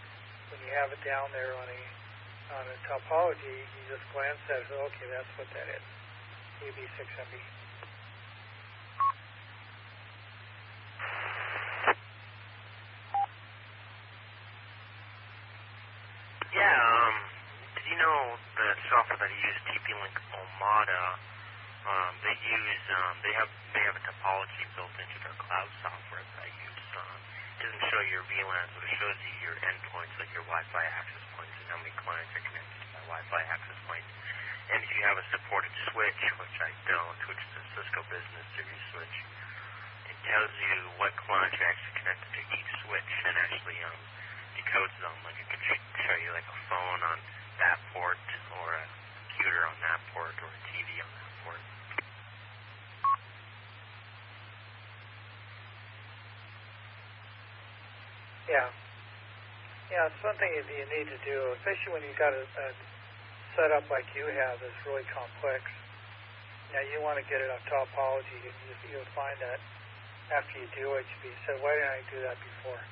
When you have it down there on a topology, you just glance at it. Okay, that's what that is. AB6MB. Yeah, did you know the software that I use, TP-Link Omada, they have a topology built into their cloud software that I use. It doesn't show your VLANs, but it shows you your endpoints, like your Wi-Fi access points, and how many clients are connected to my Wi-Fi access point. And if you have a supported switch, which I don't, which is a Cisco Business Series switch, it tells you what clients are actually connected to each switch, and actually decodes them. Like it can show you like a phone on that port, or a computer on that port, or a TV on that port. Yeah, it's something you need to do, especially when you've got a setup like you have that's really complex. Now, you want to get it on topology, and you'll find that after you do it, you'll be said, why didn't I do that before?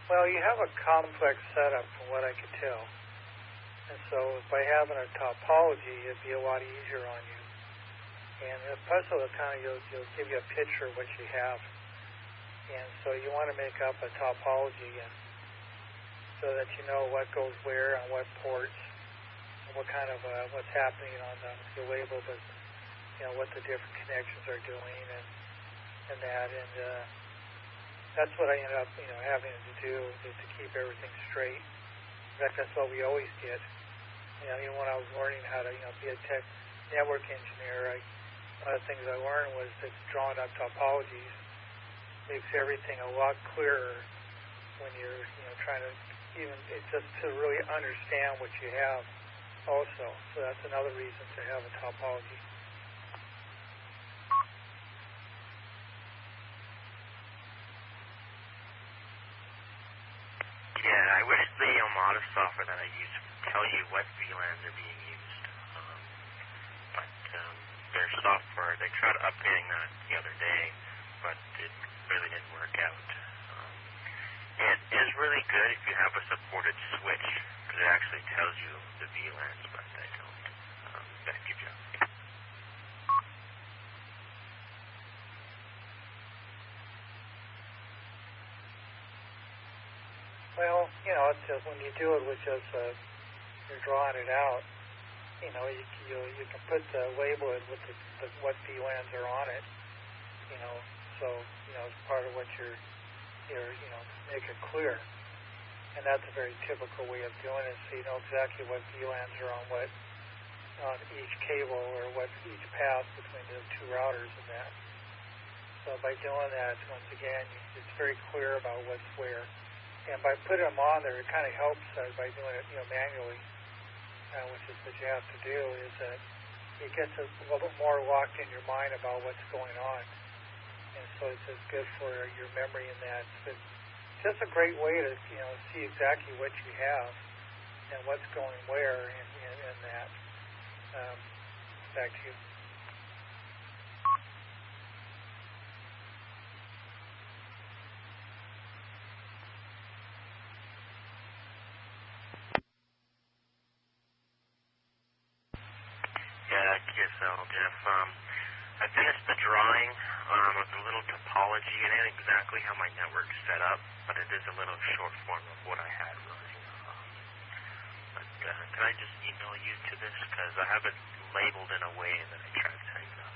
Well, you have a complex setup from what I could tell. And so by having a topology, it'd be a lot easier on you. And plus it'll you'll give you a picture of what you have. And so you want to make up a topology and so that you know what goes where on what ports and what kind of what's happening on the label, but what the different connections are doing and that. And that's what I ended up, having to do to keep everything straight. In fact, that's what we always did. Even when I was learning how to, be a network engineer, one of the things I learned was that drawing up topologies makes everything a lot clearer when you're, trying to just to really understand what you have also. So that's another reason to have a topology. Yeah, I wish the Omada software that I use would tell you what VLANs are being used. But their software, they tried updating that the other day, but it really didn't work out. It is really good if you have a supported switch, because it actually tells you the VLANs, but I don't. Back to you, Joe. Well, it's just when you do it with just you're drawing it out. You can put the label it with what VLANs are on it. So it's part of what you're make it clear. And that's a very typical way of doing it. So you know exactly what VLANs are on each cable or what each path between the two routers and that. So by doing that, once again, it's very clear about what's where. And by putting them on there, it kind of helps by doing it, manually, which is what you have to do, is that it gets a little bit more locked in your mind about what's going on. And so it's just good for your memory in that. It's just a great way to, see exactly what you have and what's going where. And, in that. Back to you. Yeah, QSL, Jeff. I finished the drawing of the little topology. It ain't exactly how my network's set up, but it is a little short form of what I had running. Can I just email you to this? Because I have it labeled in a way that I tried setting it up.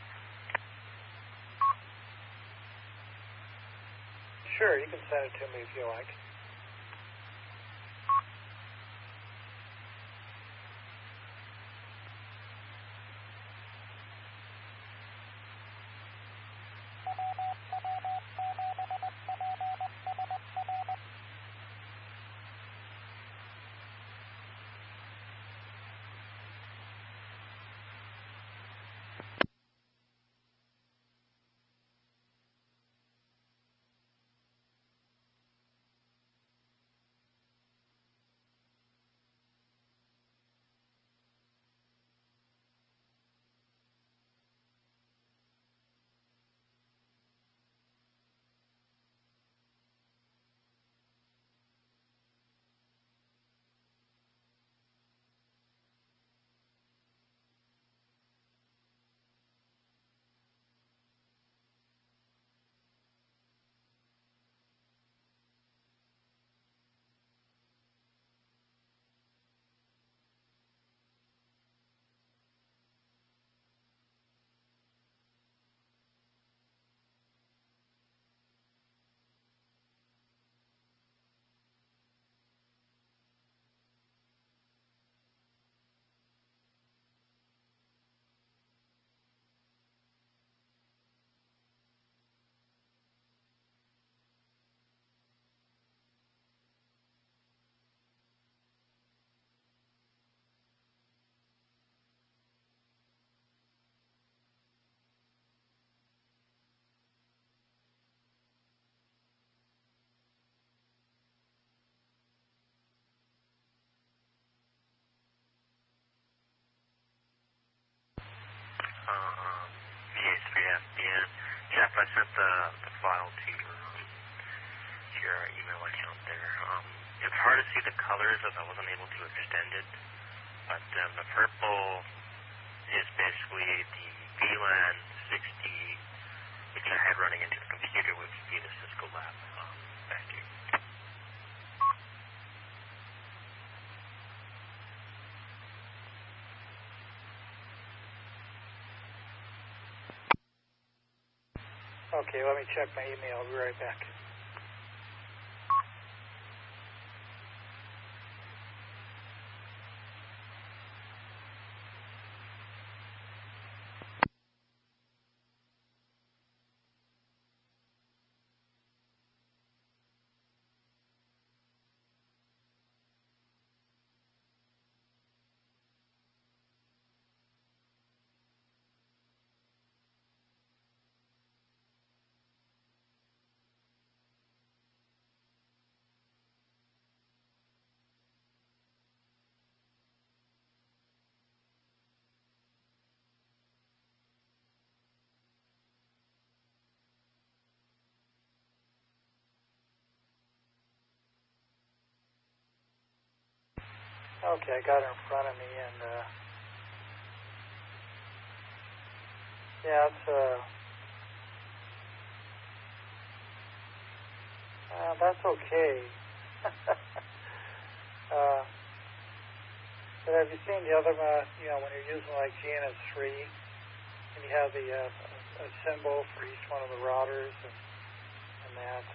Sure, you can send it to me if you like. VA3FBN. Jeff, I sent the file to your email account there. It's hard to see the colors as I wasn't able to extend it, but the purple is basically the VLAN 60, which I had running into the computer, which would be the Cisco lab. Thank you. Okay, let me check my email. I'll be right back. Okay, I got it in front of me, and yeah, it's that's okay. But have you seen the other, when you're using like GNS3, and you have the a symbol for each one of the routers and that.